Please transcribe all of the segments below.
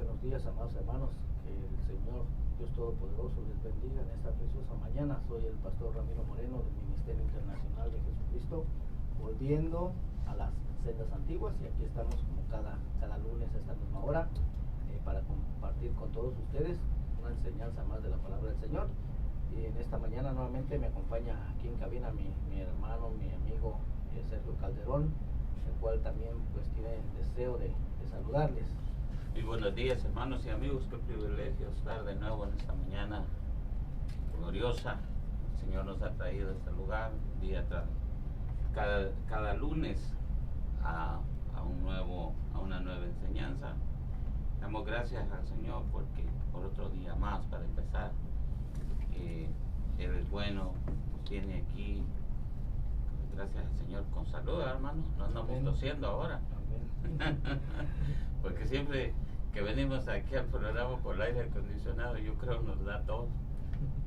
Buenos días, amados hermanos. Que el Señor Dios Todopoderoso les bendiga en esta preciosa mañana. Soy el pastor Ramiro Moreno del Ministerio Internacional de Jesucristo, volviendo a las sendas antiguas, y aquí estamos como cada lunes a esta misma hora para compartir con todos ustedes una enseñanza más de la palabra del Señor. Y en esta mañana nuevamente me acompaña aquí en cabina mi hermano, mi amigo Sergio Calderón, el cual también pues tiene el deseo de saludarles. Y buenos días, hermanos y amigos. Qué privilegio estar de nuevo en esta mañana gloriosa. El Señor nos ha traído a este lugar día tras cada lunes a una nueva enseñanza. Damos gracias al Señor por otro día más para empezar. Él es bueno, nos tiene aquí. Gracias al Señor con salud, hermanos. No andamos tosiendo ahora. Porque siempre que venimos aquí al programa por el aire acondicionado, yo creo nos da tos.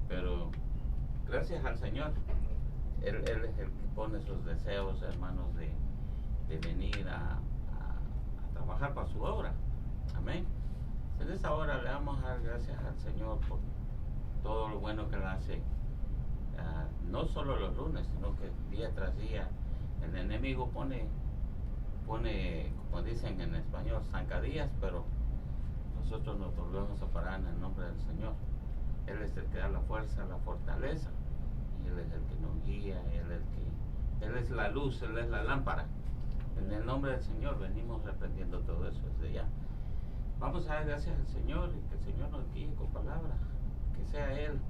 Pero gracias al Señor. Él es el que pone sus deseos, hermanos, de venir a trabajar para su obra. Amén. En esta hora le damos a dar gracias al Señor por todo lo bueno que Él hace. No solo los lunes, sino que día tras día el enemigo pone, como dicen en español, zancadillas, pero nosotros nos volvemos a parar en el nombre del Señor. Él es el que da la fuerza, la fortaleza, y Él es el que nos guía, Él es la luz, Él es la lámpara. En el nombre del Señor venimos reprendiendo todo eso desde ya. Vamos a dar gracias al Señor y que el Señor nos guíe con palabra, que sea Él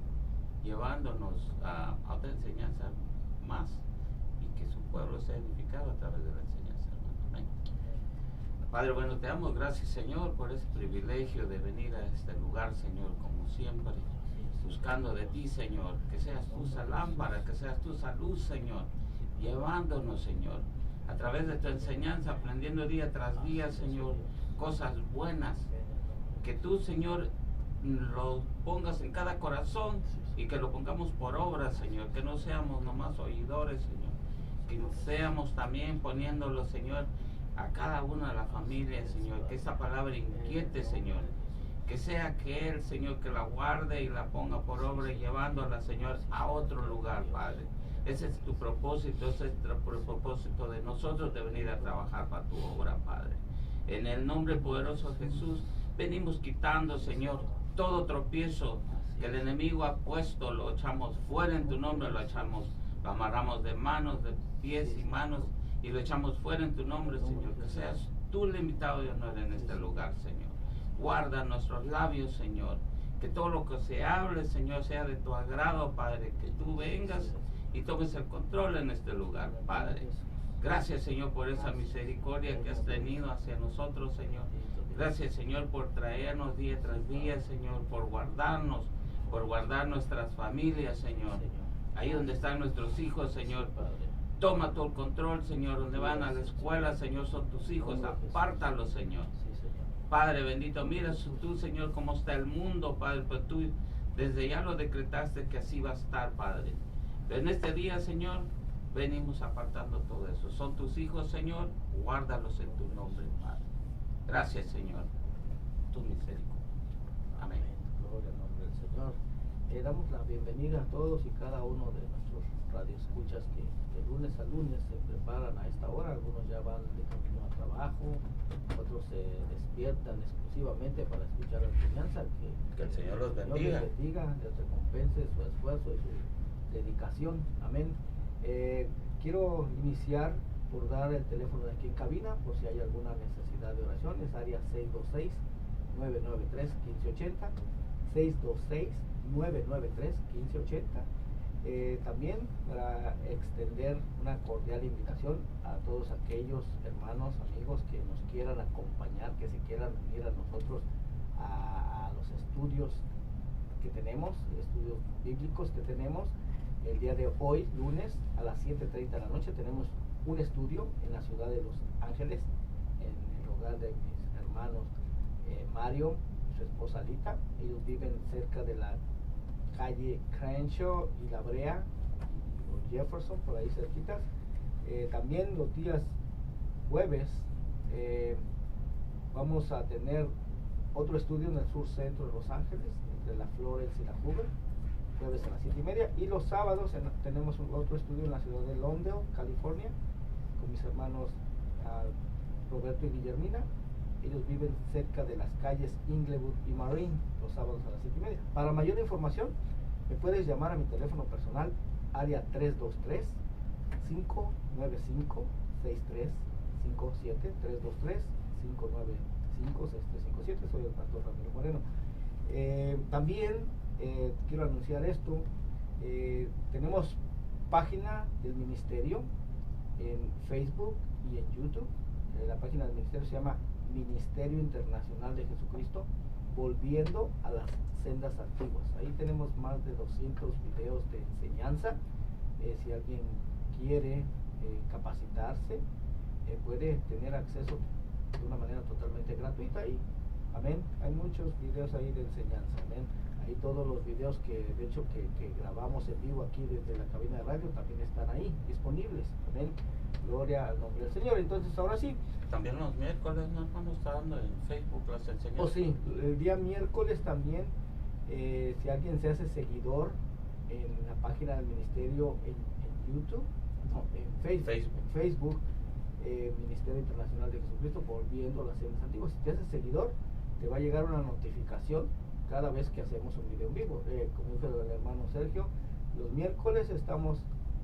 llevándonos a otra enseñanza más, y que su pueblo sea edificado a través de la enseñanza, hermano. Amén. Padre bueno, te damos gracias, Señor, por ese privilegio de venir a este lugar, Señor, como siempre, buscando de ti, Señor, que seas tú esa lámpara, que seas tú esa luz, Señor, llevándonos, Señor, a través de tu enseñanza, aprendiendo día tras día, Señor, cosas buenas, que tú, Señor, lo pongas en cada corazón y que lo pongamos por obra, Señor, que no seamos nomás oidores, Señor, que seamos también poniéndolo, Señor, a cada una de las familias, Señor, que esa palabra inquiete, Señor, que sea que Él, Señor, que la guarde y la ponga por obra y llevándola, Señor, a otro lugar, Padre. Ese es tu propósito, ese es el propósito de nosotros de venir a trabajar para tu obra, Padre. En el nombre poderoso de Jesús, venimos quitando, Señor, todo tropiezo que el enemigo ha puesto, lo echamos fuera en tu nombre, lo amarramos de manos, de pies y manos, y lo echamos fuera en tu nombre, Señor. Que seas tú el invitado de honor en este lugar, Señor. Guarda nuestros labios, Señor. Que todo lo que se hable, Señor, sea de tu agrado, Padre. Que tú vengas y tomes el control en este lugar, Padre. Gracias, Señor, por esa misericordia que has tenido hacia nosotros, Señor. Gracias, Señor, por traernos día tras día, Señor, por guardarnos, por guardar nuestras familias, Señor. Ahí donde están nuestros hijos, Señor. Toma todo el control, Señor. Donde van a la escuela, Señor, son tus hijos. Apártalos, Señor. Padre bendito, mira tú, Señor, cómo está el mundo, Padre. Pues tú desde ya lo decretaste que así va a estar, Padre. Pero en este día, Señor, venimos apartando todo eso. Son tus hijos, Señor. Guárdalos en tu nombre, Padre. Gracias, Señor, tu misericordia. Amén. Gloria al nombre del Señor. Damos la bienvenida a todos y cada uno de nuestros radioescuchas que de lunes a lunes se preparan a esta hora. Algunos ya van de camino a trabajo, otros se despiertan exclusivamente para escuchar la enseñanza. Que el Señor los bendiga. Les bendiga, les recompense su esfuerzo y su dedicación. Amén. Quiero iniciar por dar el teléfono de aquí en cabina, por si hay alguna necesidad de oración. Es área 626-993-1580, 626-993-1580. También para extender una cordial invitación a todos aquellos hermanos, amigos que nos quieran acompañar, que se quieran unir a nosotros a los estudios que tenemos, estudios bíblicos que tenemos. El día de hoy, lunes, a las 7:30 de la noche, tenemos un estudio en la ciudad de Los Ángeles, en el hogar de mis hermanos Mario y su esposa Lita. Ellos viven cerca de la calle Crenshaw y La Brea y Jefferson, por ahí cerquitas. También los días jueves vamos a tener otro estudio en el sur centro de Los Ángeles, entre la Florence y la Hoover, jueves a las 7:30. Y los sábados tenemos otro estudio en la ciudad de Lawndale, California, con mis hermanos Roberto y Guillermina. Ellos viven cerca de las calles Inglewood y Marine, los sábados a las 7:30. Para mayor información, me puedes llamar a mi teléfono personal, área 323-595-6357, 323-595-6357. Soy el pastor Ramiro Moreno. También quiero anunciar esto. Tenemos página del ministerio en Facebook y en YouTube. La página del ministerio se llama Ministerio Internacional de Jesucristo, volviendo a las sendas antiguas. Ahí tenemos más de 200 videos de enseñanza. Si alguien quiere capacitarse, puede tener acceso de una manera totalmente gratuita. Y amén, hay muchos videos ahí de enseñanza. Amén. Ahí todos los videos que de hecho que grabamos en vivo aquí desde la cabina de radio también están ahí disponibles. Amén. Gloria al nombre del Señor. Entonces ahora sí. También los miércoles, ¿no, hermano? Está dando en Facebook las enseñanzas. Oh, sí, el día miércoles también, si alguien se hace seguidor en la página del ministerio en YouTube, no, en Facebook, Ministerio Internacional de Jesucristo, volviendo a las sendas antiguas. Si te haces seguidor, te va a llegar una notificación cada vez que hacemos un video en vivo. Como dijo el hermano Sergio, los miércoles estamos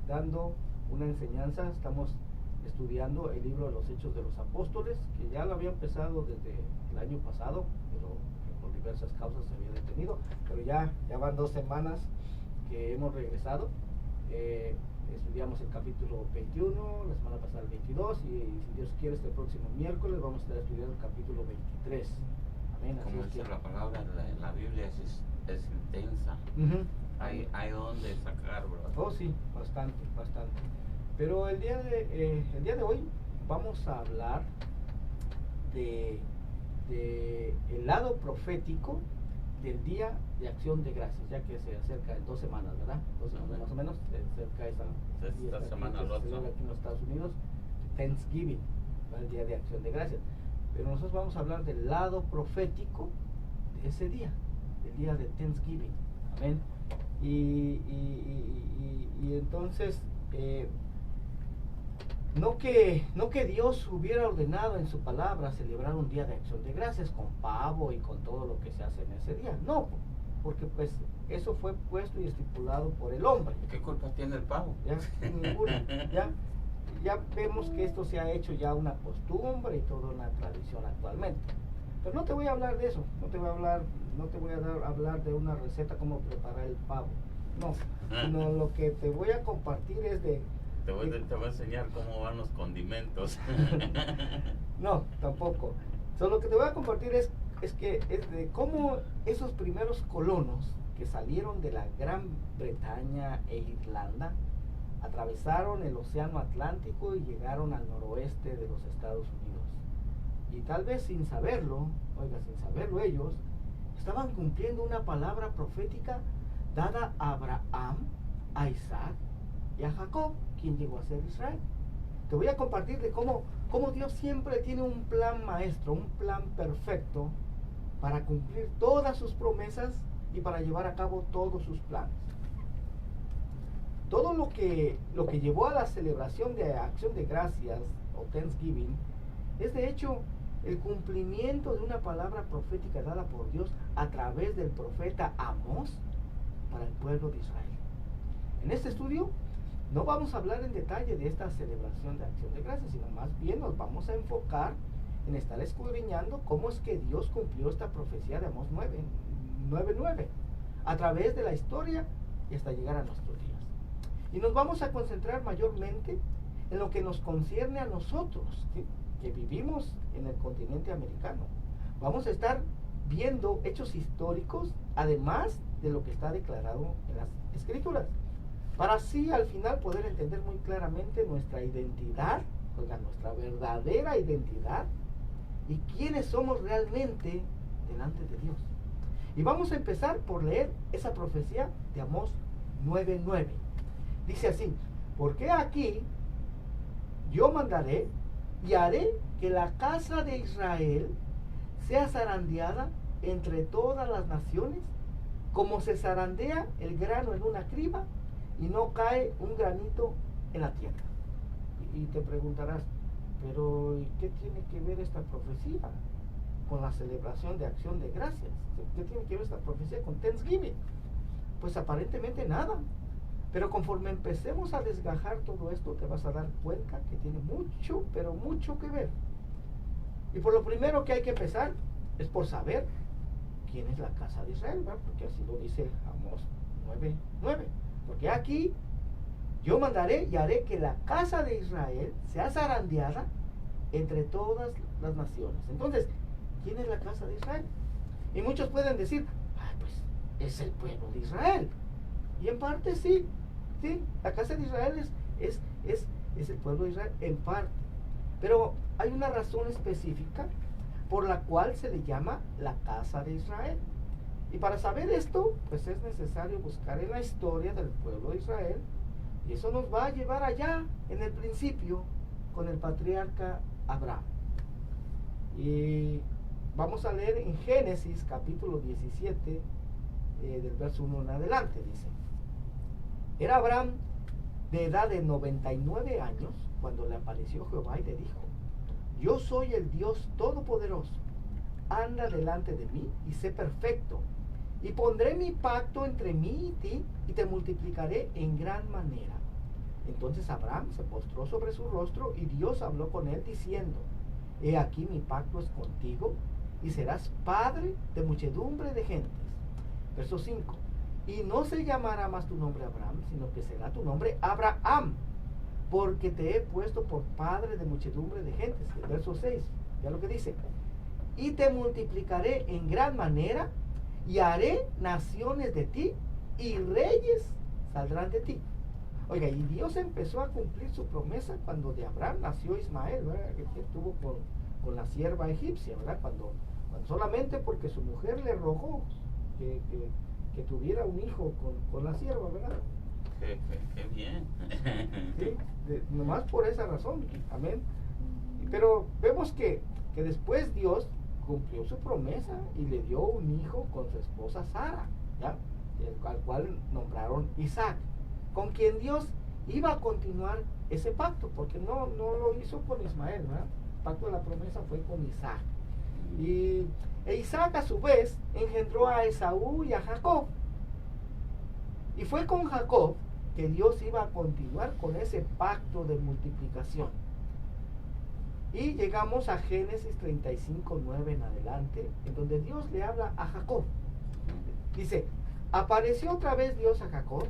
dando una enseñanza, estamos estudiando el libro de los Hechos de los Apóstoles, que ya lo había empezado desde el año pasado, pero por diversas causas se había detenido, pero ya van 2 semanas que hemos regresado. Estudiamos el capítulo 21, la semana pasada el 22, y si Dios quiere este próximo miércoles vamos a estar estudiando el capítulo 23. Amén. Como dice la palabra, la Biblia es intensa. Hay donde sacar, bro. Oh, sí, bastante. Pero el día de hoy vamos a hablar de el lado profético del Día de Acción de Gracias, ya que se acerca en 2 semanas, ¿verdad? 2 semanas más o menos, se acerca esta semana aquí en los Estados Unidos, Thanksgiving, ¿verdad? El Día de Acción de Gracias. Pero nosotros vamos a hablar del lado profético de ese día, del día de Thanksgiving. Amén. Y entonces, no que Dios hubiera ordenado en su palabra celebrar un día de acción de gracias con pavo y con todo lo que se hace en ese día. No, porque pues eso fue puesto y estipulado por el hombre. ¿Qué culpa tiene el pavo? Ya, ninguna. Ya vemos que esto se ha hecho ya una costumbre y toda una tradición actualmente. Pero no te voy a hablar de eso, no te voy a hablar de una receta como preparar el pavo. No, sino lo que te voy a compartir es te voy a enseñar cómo van los condimentos. No, tampoco. Lo que te voy a compartir es de cómo esos primeros colonos que salieron de la Gran Bretaña e Irlanda atravesaron el Océano Atlántico y llegaron al noroeste de los Estados Unidos. Y tal vez sin saberlo ellos estaban cumpliendo una palabra profética dada a Abraham, a Isaac y a Jacob, quien llegó a ser Israel. Te voy a compartir de cómo Dios siempre tiene un plan maestro, un plan perfecto para cumplir todas sus promesas y para llevar a cabo todos sus planes. Todo lo que llevó a la celebración de Acción de Gracias o Thanksgiving es de hecho el cumplimiento de una palabra profética dada por Dios a través del profeta Amós para el pueblo de Israel. En este estudio no vamos a hablar en detalle de esta celebración de Acción de Gracias, sino más bien nos vamos a enfocar en estar escudriñando cómo es que Dios cumplió esta profecía de Amós 9:9 a través de la historia y hasta llegar a nuestros días. Y nos vamos a concentrar mayormente en lo que nos concierne a nosotros, ¿sí?, que vivimos en el continente americano. Vamos a estar viendo hechos históricos, además de lo que está declarado en las Escrituras, para así al final poder entender muy claramente nuestra identidad, nuestra verdadera identidad y quiénes somos realmente delante de Dios. Y vamos a empezar por leer esa profecía de Amós 9:9. Dice así: porque aquí yo mandaré y haré que la casa de Israel sea zarandeada entre todas las naciones, como se zarandea el grano en una criba y no cae un granito en la tierra. Y te preguntarás, pero ¿y qué tiene que ver esta profecía con la celebración de acción de gracias? ¿Qué tiene que ver esta profecía con Thanksgiving? Pues aparentemente nada. Pero conforme empecemos a desgajar todo esto, te vas a dar cuenta que tiene mucho, pero mucho que ver. Y por lo primero que hay que empezar es por saber quién es la casa de Israel, ¿verdad? Porque así lo dice Amós 9:9. Porque aquí yo mandaré y haré que la casa de Israel sea zarandeada entre todas las naciones. Entonces, ¿quién es la casa de Israel? Y muchos pueden decir, pues es el pueblo de Israel. Y en parte sí, la casa de Israel es el pueblo de Israel en parte. Pero hay una razón específica por la cual se le llama la casa de Israel. Y para saber esto, pues es necesario buscar en la historia del pueblo de Israel. Y eso nos va a llevar allá, en el principio, con el patriarca Abraham. Y vamos a leer en Génesis capítulo 17, del verso 1 en adelante, dice: Era Abraham de edad de 99 años cuando le apareció Jehová y le dijo: Yo soy el Dios Todopoderoso, anda delante de mí y sé perfecto, y pondré mi pacto entre mí y ti, y te multiplicaré en gran manera. Entonces Abraham se postró sobre su rostro, y Dios habló con él diciendo: He aquí mi pacto es contigo, y serás padre de muchedumbre de gentes. Verso 5: Y no se llamará más tu nombre Abraham, sino que será tu nombre Abraham, porque te he puesto por padre de muchedumbre de gentes. El verso 6, ya lo que dice: Y te multiplicaré en gran manera, y haré naciones de ti, y reyes saldrán de ti. Oiga, y Dios empezó a cumplir su promesa cuando de Abraham nació Ismael, ¿verdad? Que estuvo con la sierva egipcia, ¿verdad? Cuando solamente porque su mujer le rogó que tuviera un hijo con la sierva, ¿verdad? Qué bien. Sí, nomás por esa razón, amén. Pero vemos que después Dios cumplió su promesa y le dio un hijo con su esposa Sara, ¿ya? Al cual nombraron Isaac, con quien Dios iba a continuar ese pacto, porque no lo hizo con Ismael, ¿verdad? El pacto de la promesa fue con Isaac. Y Isaac a su vez engendró a Esaú y a Jacob. Y fue con Jacob que Dios iba a continuar con ese pacto de multiplicación. Y llegamos a Génesis 35:9 en adelante, en donde Dios le habla a Jacob. Dice: Apareció otra vez Dios a Jacob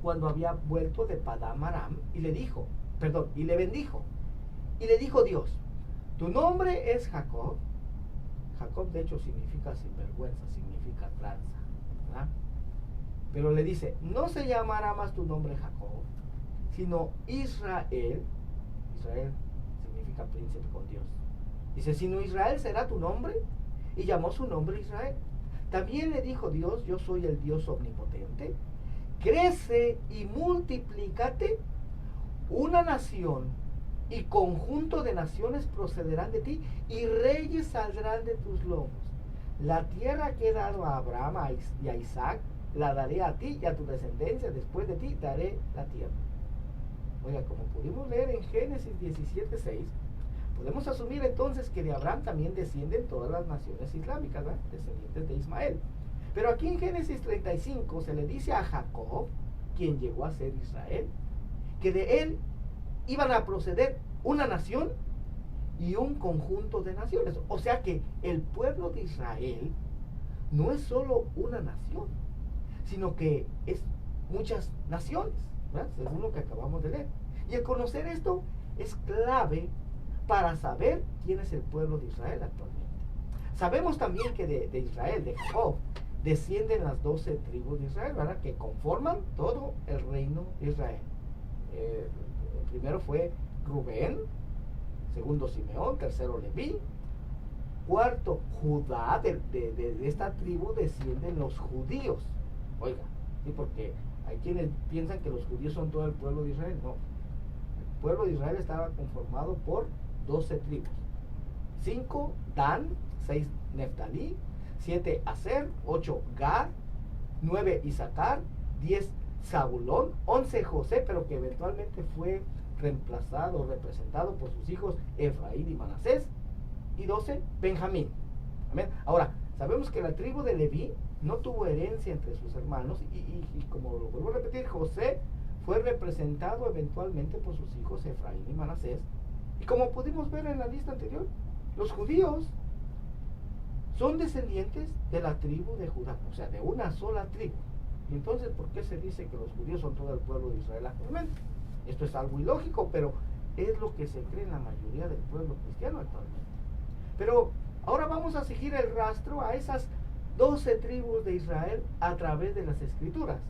cuando había vuelto de Padán Aram, y le bendijo. Y le dijo Dios: Tu nombre es Jacob. Jacob de hecho significa sinvergüenza, significa tranza, ¿verdad? Pero le dice: No se llamará más tu nombre Jacob, sino Israel. Israel significa príncipe con Dios. Dice: Sino Israel será tu nombre. Y llamó su nombre Israel. También le dijo Dios: Yo soy el Dios omnipotente. Crece y multiplícate. Una nación y conjunto de naciones procederán de ti, y reyes saldrán de tus lomos. La tierra que he dado a Abraham y a Isaac la daré a ti y a tu descendencia. Después de ti daré la tierra. Oiga, como pudimos leer en Génesis 17:6, podemos asumir entonces que de Abraham también descienden todas las naciones islámicas, ¿verdad? Descendientes de Ismael. Pero aquí en Génesis 35 se le dice a Jacob, quien llegó a ser Israel, que de él iban a proceder una nación y un conjunto de naciones. O sea que el pueblo de Israel no es solo una nación, sino que es muchas naciones, ¿verdad? Según lo que acabamos de leer. Y el conocer esto es clave para saber quién es el pueblo de Israel actualmente. Sabemos también que de Israel, de Jacob, descienden las 12 tribus de Israel, ¿verdad? Que conforman todo el reino de Israel. El primero fue Rubén, segundo Simeón, tercero Leví, cuarto Judá. De esta tribu descienden los judíos. Oiga, ¿sí? Porque hay quienes piensan que los judíos son todo el pueblo de Israel. No, el pueblo de Israel estaba conformado por 12 tribus. 5 Dan, 6 Neftalí, 7 Aser, 8 Gad, 9 Isaacar, 10 Zabulón, 11 José, pero que eventualmente fue reemplazado, representado por sus hijos Efraín y Manasés, y 12 Benjamín. Amén. Ahora, sabemos que la tribu de Leví no tuvo herencia entre sus hermanos, y como lo vuelvo a repetir, José fue representado eventualmente por sus hijos Efraín y Manasés, y como pudimos ver en la lista anterior, los judíos son descendientes de la tribu de Judá, o sea, de una sola tribu. Y entonces, ¿por qué se dice que los judíos son todo el pueblo de Israel actualmente? Esto es algo ilógico, pero es lo que se cree en la mayoría del pueblo cristiano actualmente. Pero ahora vamos a seguir el rastro a esas 12 tribus de Israel a través de las escrituras.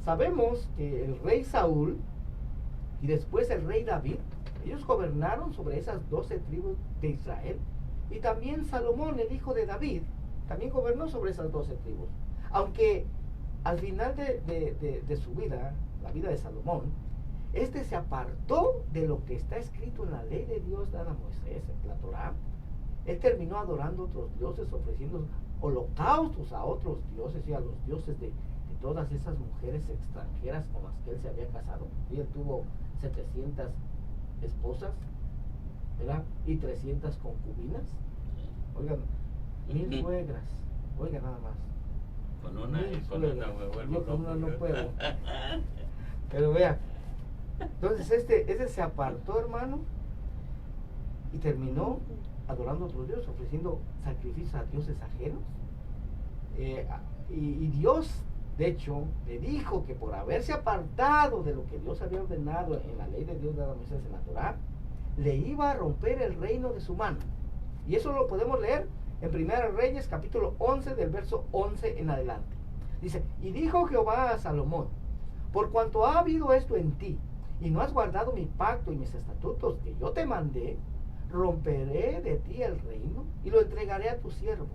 Sabemos que el rey Saúl y después el rey David, ellos gobernaron sobre esas 12 tribus de Israel. Y también Salomón, el hijo de David, también gobernó sobre esas 12 tribus. Aunque al final de su vida, la vida de Salomón, este se apartó de lo que está escrito en la ley de Dios dada a Moisés, en la Torá. Él terminó adorando a otros dioses, ofreciendo holocaustos a otros dioses y a los dioses de todas esas mujeres extranjeras con las que él se había casado. Y él tuvo 700 esposas, ¿verdad? Y 300 concubinas. Oigan, 1000 suegras. Oigan nada más. Con una y con una me vuelvo. Yo con una no puedo. Pero vea, entonces este se apartó, hermano, y terminó adorando a otros dioses, ofreciendo sacrificios a dioses ajenos. Y Dios, de hecho, le dijo que por haberse apartado de lo que Dios había ordenado en la ley de Dios dada a Moisés en la Torá, le iba a romper el reino de su mano. Y eso lo podemos leer en 1 Reyes capítulo 11 del verso 11 en adelante. Dice, y dijo Jehová a Salomón, por cuanto ha habido esto en ti, y no has guardado mi pacto y mis estatutos que yo te mandé, romperé de ti el reino y lo entregaré a tu siervo.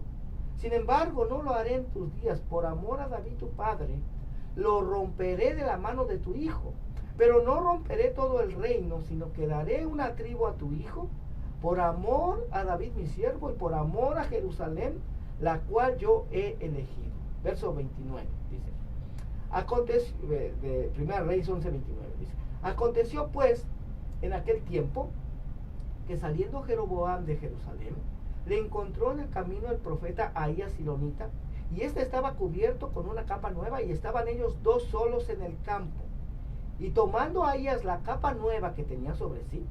Sin embargo, no lo haré en tus días, por amor a David tu padre, lo romperé de la mano de tu hijo. Pero no romperé todo el reino, sino que daré una tribu a tu hijo, por amor a David mi siervo, y por amor a Jerusalén, la cual yo he elegido. Verso 29, dice. Aconteció, de 1 Reyes 11:29, dice. Aconteció pues, en aquel tiempo, que saliendo Jeroboam de Jerusalén, le encontró en el camino el profeta Ahías Silonita, y éste estaba cubierto con una capa nueva, y estaban ellos dos solos en el campo. Y tomando Ahías la capa nueva que tenía sobre sí,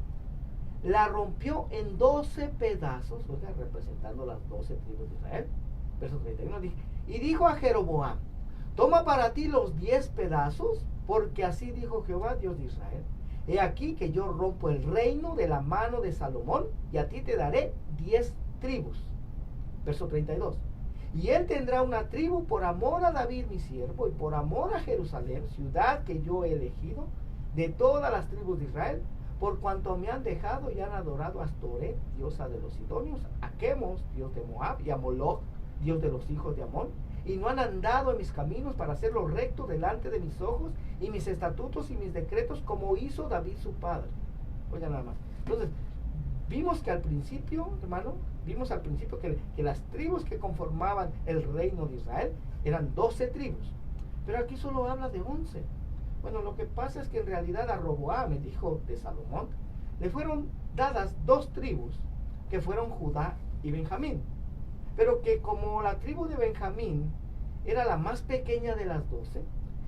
la rompió en 12 pedazos, o sea, representando las 12 tribus de Israel. Verso 31 dice, y dijo a Jeroboam, toma para ti los 10 pedazos, porque así dijo Jehová, Dios de Israel. He aquí que yo rompo el reino de la mano de Salomón, y a ti te daré 10 tribus. Verso 32. Y él tendrá una tribu por amor a David mi siervo, y por amor a Jerusalén, ciudad que yo he elegido, de todas las tribus de Israel, por cuanto me han dejado y han adorado a Astoret, diosa de los sidonios, a Chemos, dios de Moab, y a Moloch, dios de los hijos de Amón, y no han andado en mis caminos para hacerlo recto delante de mis ojos, y mis estatutos y mis decretos, como hizo David su padre. Oigan nada más. Entonces, vimos que al principio, hermano, que las tribus que conformaban el reino de Israel eran 12 tribus, pero aquí solo habla de 11. Bueno, lo que pasa es que en realidad a Roboam, el hijo de Salomón, le fueron dadas 2 tribus, que fueron Judá y Benjamín, pero que como la tribu de Benjamín era la más pequeña de las 12,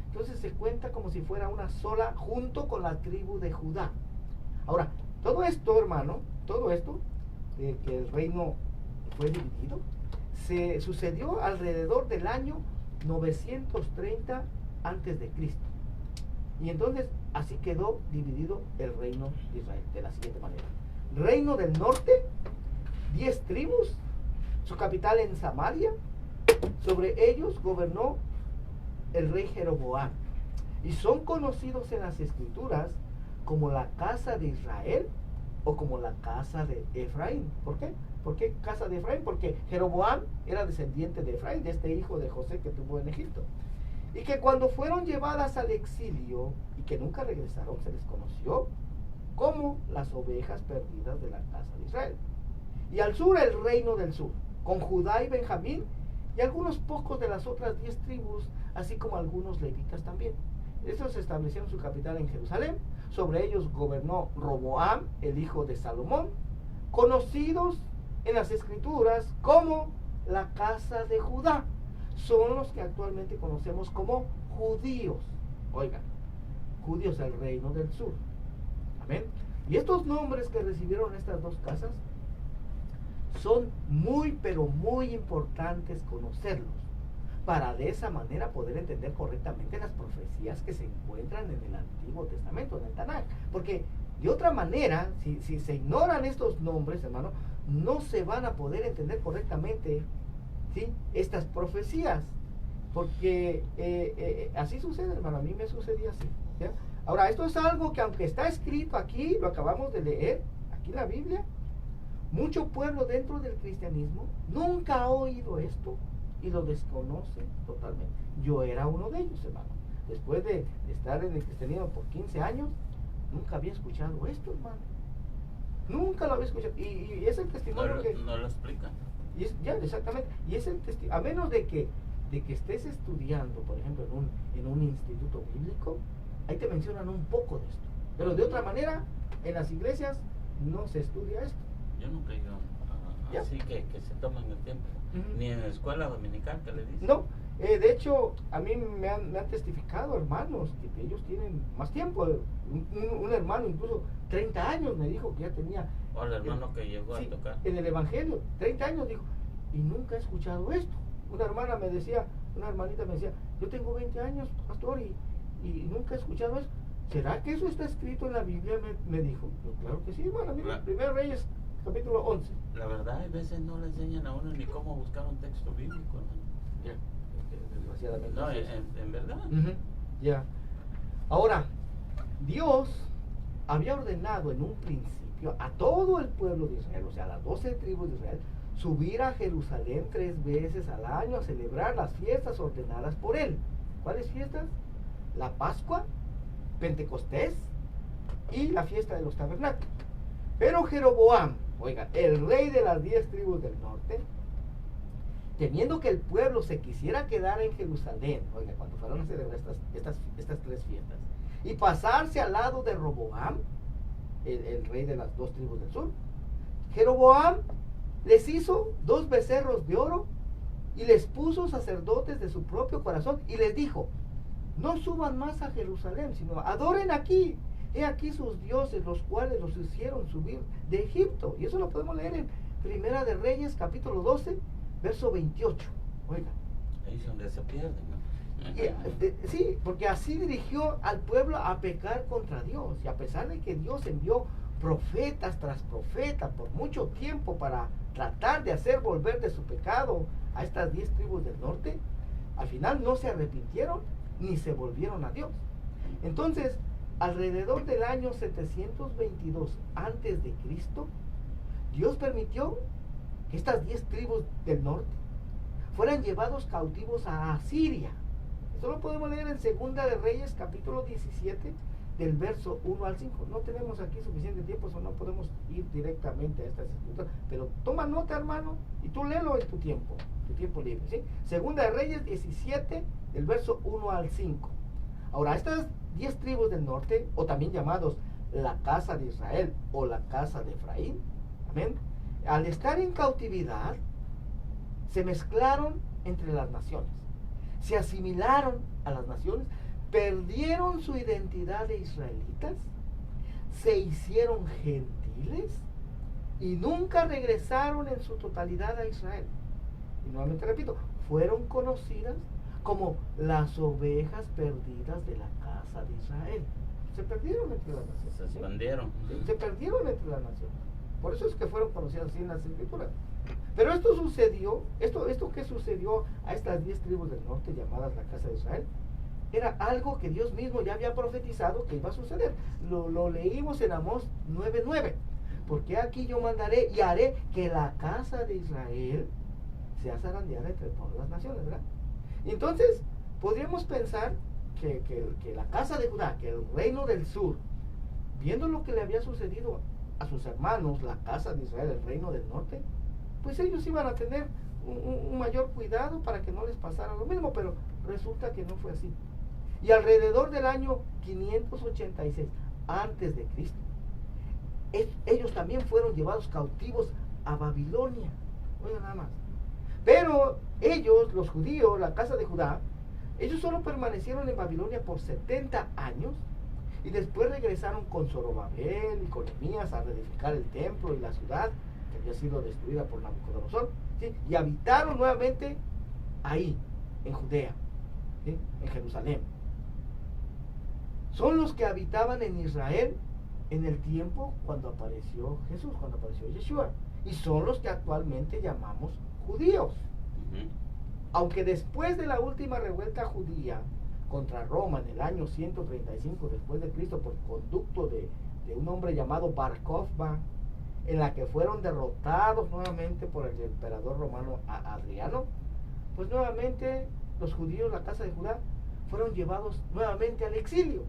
entonces se cuenta como si fuera una sola junto con la tribu de Judá. Ahora, todo esto, hermano, todo esto, que el reino fue dividido, se sucedió alrededor del año 930 antes de Cristo. Y entonces así quedó dividido el reino de Israel de la siguiente manera. Reino del norte, 10 tribus, su capital en Samaria. Sobre ellos gobernó el rey Jeroboam. Y son conocidos en las escrituras como la casa de Israel o como la casa de Efraín. ¿Por qué? ¿Por qué casa de Efraín? Porque Jeroboam era descendiente de Efraín, de este hijo de José que tuvo en Egipto. Y que cuando fueron llevadas al exilio y que nunca regresaron, se les conoció como las ovejas perdidas de la casa de Israel. y al sur el reino del sur, con Judá y Benjamín, y algunos pocos de las otras 10 tribus, así como algunos levitas también. Estos establecieron su capital en Jerusalén. Sobre ellos gobernó Roboam, el hijo de Salomón, conocidos en las escrituras como la casa de Judá. Son los que actualmente conocemos como judíos. Oigan, judíos del reino del sur. Amén. Y estos nombres que recibieron estas dos casas son muy, pero muy importantes conocerlos, para de esa manera poder entender correctamente las profecías que se encuentran en el Antiguo Testamento, en el Tanaj. Porque de otra manera, si se ignoran estos nombres, hermano, no se van a poder entender correctamente, ¿sí?, estas profecías. Porque así sucede, hermano. A mí me sucedía así, ¿ya? Ahora, esto es algo que, aunque está escrito aquí, lo acabamos de leer aquí en la Biblia, mucho pueblo dentro del cristianismo nunca ha oído esto y lo desconoce totalmente. Yo era uno de ellos, hermano. Después de estar en el cristianismo por 15 años, nunca había escuchado esto, hermano. Nunca lo había escuchado. Y es el testimonio no, que... No lo explican. Y es, ya, exactamente. Y es el testimonio. A menos de que estés estudiando, por ejemplo, en un instituto bíblico, ahí te mencionan un poco de esto. Pero de otra manera, en las iglesias no se estudia esto. Yo nunca he ido así que se toman el tiempo. Ni en la escuela dominical que le dicen. No, de hecho, a mí me han testificado hermanos que ellos tienen más tiempo. Un hermano, incluso 30 años, me dijo que ya tenía. O el hermano que llegó sí, a tocar. En el Evangelio, 30 años, dijo, y nunca he escuchado esto. Una hermanita me decía, yo tengo 20 años, pastor, y nunca he escuchado eso. ¿Será que eso está escrito en la Biblia? Me dijo. Yo, claro que sí, bueno, mira, 1 Reyes, capítulo 11. La verdad, a veces no le enseñan a uno ni cómo buscar un texto bíblico, ¿no? Ya, desgraciadamente. No, en verdad. Ya. Ahora, Dios había ordenado en un principio a todo el pueblo de Israel, o sea, a las 12 tribus de Israel, subir a Jerusalén 3 veces al año a celebrar las fiestas ordenadas por él. ¿Cuáles fiestas? La Pascua, Pentecostés y la fiesta de los tabernáculos. Pero Jeroboam, oiga, el rey de las 10 tribus del norte, temiendo que el pueblo se quisiera quedar en Jerusalén, oiga, cuando fueron a celebrar estas 3 fiestas, y pasarse al lado de Roboam, el rey de las 2 tribus del sur, Jeroboam les hizo 2 becerros de oro y les puso sacerdotes de su propio corazón y les dijo, no suban más a Jerusalén, sino adoren aquí. He aquí sus dioses, los cuales los hicieron subir de Egipto. Y eso lo podemos leer en Primera de Reyes, capítulo 12, verso 28. Oiga. Ahí es donde se pierden, ¿no? Sí, porque así dirigió al pueblo a pecar contra Dios. Y a pesar de que Dios envió profetas tras profetas por mucho tiempo para tratar de hacer volver de su pecado a estas 10 tribus del norte, al final no se arrepintieron ni se volvieron a Dios. Entonces, alrededor del año 722 antes de Cristo, Dios permitió que estas 10 tribus del norte fueran llevados cautivos a Asiria. Esto lo podemos leer en Segunda de Reyes, capítulo 17, del verso 1 al 5. No tenemos aquí suficiente tiempo, no podemos ir directamente a estas escrituras, pero toma nota, hermano, y tú léelo en tu tiempo libre, ¿sí? Segunda de Reyes 17, del verso 1 al 5. Ahora, estas 10 tribus del norte, o también llamados la casa de Israel o la casa de Efraín, amén, al estar en cautividad, se mezclaron entre las naciones, se asimilaron a las naciones, perdieron su identidad de israelitas, se hicieron gentiles y nunca regresaron en su totalidad a Israel. Y nuevamente repito, fueron conocidas como las ovejas perdidas de la casa de Israel. Se perdieron entre las naciones. Se expandieron. ¿Sí? Se perdieron entre las naciones. Por eso es que fueron conocidas así en las escrituras. Pero esto sucedió, esto que sucedió a estas 10 tribus del norte llamadas la casa de Israel, era algo que Dios mismo ya había profetizado que iba a suceder. Lo leímos en Amós 9:9. Porque aquí yo mandaré y haré que la casa de Israel sea zarandeada entre todas las naciones, ¿verdad? Y entonces podríamos pensar que la casa de Judá, que el reino del sur, viendo lo que le había sucedido a sus hermanos, la casa de Israel, el reino del norte, pues ellos iban a tener un mayor cuidado para que no les pasara lo mismo, pero resulta que no fue así. Y alrededor del año 586 antes de Cristo, ellos también fueron llevados cautivos a Babilonia. Oigan nada más. Pero ellos, los judíos, la casa de Judá, ellos solo permanecieron en Babilonia por 70 años y después regresaron con Zorobabel y con Nehemías a reedificar el templo y la ciudad que había sido destruida por Nabucodonosor, ¿sí? Y habitaron nuevamente ahí, en Judea, ¿sí? En Jerusalén. Son los que habitaban en Israel en el tiempo cuando apareció Jesús, cuando apareció Yeshua, y son los que actualmente llamamos judíos. Aunque después de la última revuelta judía contra Roma en el año 135 después de Cristo por conducto de un hombre llamado Bar Kokhba, en la que fueron derrotados nuevamente por el emperador romano Adriano, pues nuevamente los judíos, la casa de Judá, fueron llevados nuevamente al exilio,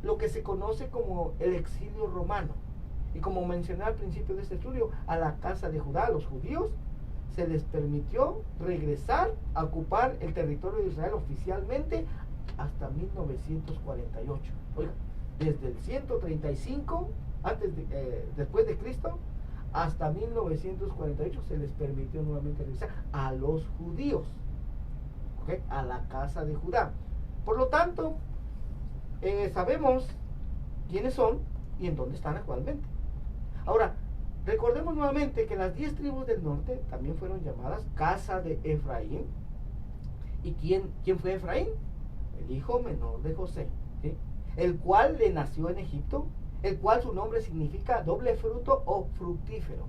lo que se conoce como el exilio romano. Y como mencioné al principio de este estudio, a la casa de Judá, los judíos, se les permitió regresar a ocupar el territorio de Israel oficialmente hasta 1948. Oiga, desde el 135 después de Cristo hasta 1948 se les permitió nuevamente regresar a los judíos, ¿okay? A la casa de Judá. Por lo tanto, sabemos quiénes son y en dónde están actualmente. Ahora, recordemos nuevamente que las 10 tribus del norte también fueron llamadas casa de Efraín. ¿Y quién fue Efraín? El hijo menor de José, ¿sí? El cual le nació en Egipto, el cual su nombre significa doble fruto o fructífero.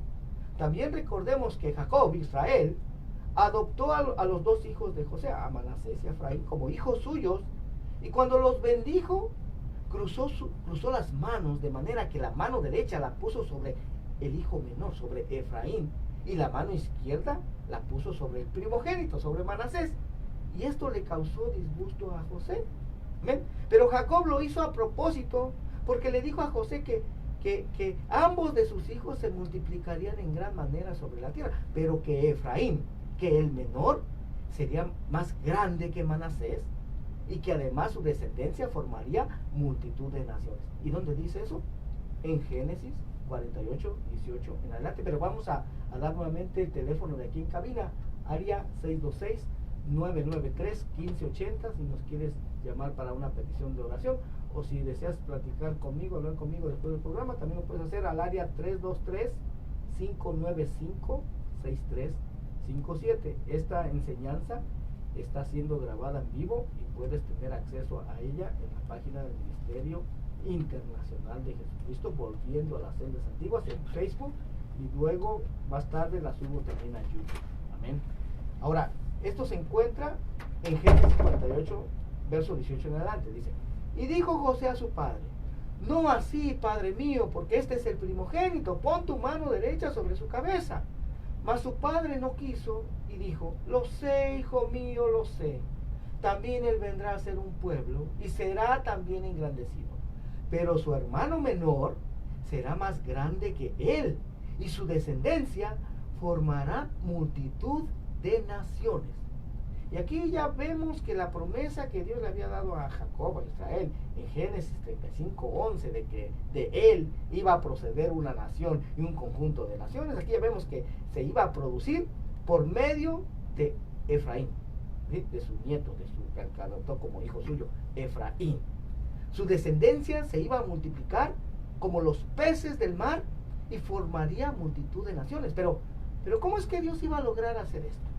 También recordemos que Jacob, Israel, adoptó a los dos hijos de José, a Manasés y a Efraín, como hijos suyos, y cuando los bendijo, cruzó las manos, de manera que la mano derecha la puso sobre el hijo menor, sobre Efraín, y la mano izquierda la puso sobre el primogénito, sobre Manasés. Y esto le causó disgusto a José. ¿Ven? Pero Jacob lo hizo a propósito, porque le dijo a José que ambos de sus hijos se multiplicarían en gran manera sobre la tierra, pero que Efraín, que el menor, sería más grande que Manasés, y que además su descendencia formaría multitud de naciones. ¿Y dónde dice eso? En Génesis 48, 18 en adelante. Pero vamos a dar nuevamente el teléfono de aquí en cabina, área 626-993-1580, si nos quieres llamar para una petición de oración, o si deseas platicar conmigo, hablar conmigo después del programa, también lo puedes hacer al área 323-595-6357. Esta enseñanza está siendo grabada en vivo y puedes tener acceso a ella en la página del Ministerio Internacional de Jesucristo, Volviendo a las Sendas Antiguas, en Facebook, y luego más tarde la subo también a YouTube. Amén. Ahora, esto se encuentra en Génesis 48, verso 18 en adelante. Dice: y dijo José a su padre: no así, padre mío, porque este es el primogénito, pon tu mano derecha sobre su cabeza. Mas su padre no quiso y dijo: lo sé, hijo mío, lo sé. También él vendrá a ser un pueblo y será también engrandecido. Pero su hermano menor será más grande que él, y su descendencia formará multitud de naciones. Y aquí ya vemos que la promesa que Dios le había dado a Jacob, a Israel, en Génesis 35:11, de que de él iba a proceder una nación y un conjunto de naciones, aquí ya vemos que se iba a producir por medio de Efraín, ¿sí? De su nieto, de su que adoptó como hijo suyo, Efraín. Su descendencia se iba a multiplicar como los peces del mar y formaría multitud de naciones. Pero ¿cómo es que Dios iba a lograr hacer esto?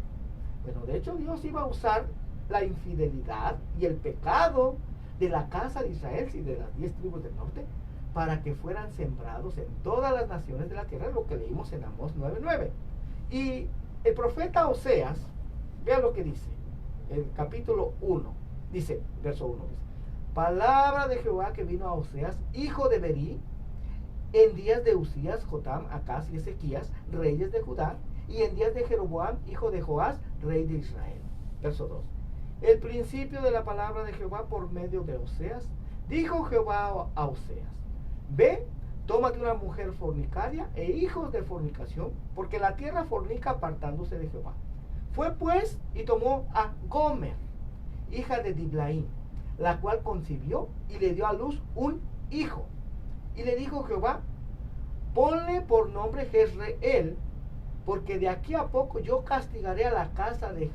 Bueno, de hecho Dios iba a usar la infidelidad y el pecado de la casa de Israel y de las 10 tribus del norte para que fueran sembrados en todas las naciones de la tierra, lo que leímos en Amós 9:9. Y el profeta Oseas, vean lo que dice, el capítulo 1, dice, verso 1, dice: palabra de Jehová que vino a Oseas, hijo de Berí, en días de Usías, Jotam, Acaz y Ezequías, reyes de Judá, y en días de Jeroboam, hijo de Joás, rey de Israel. Verso 2. El principio de la palabra de Jehová por medio de Oseas. Dijo Jehová a Oseas: ve, tómate una mujer fornicaria e hijos de fornicación, porque la tierra fornica apartándose de Jehová. Fue pues y tomó a Gomer, hija de Diblaim, la cual concibió y le dio a luz un hijo. Y le dijo Jehová, ponle por nombre Jezreel, porque de aquí a poco yo castigaré a la casa de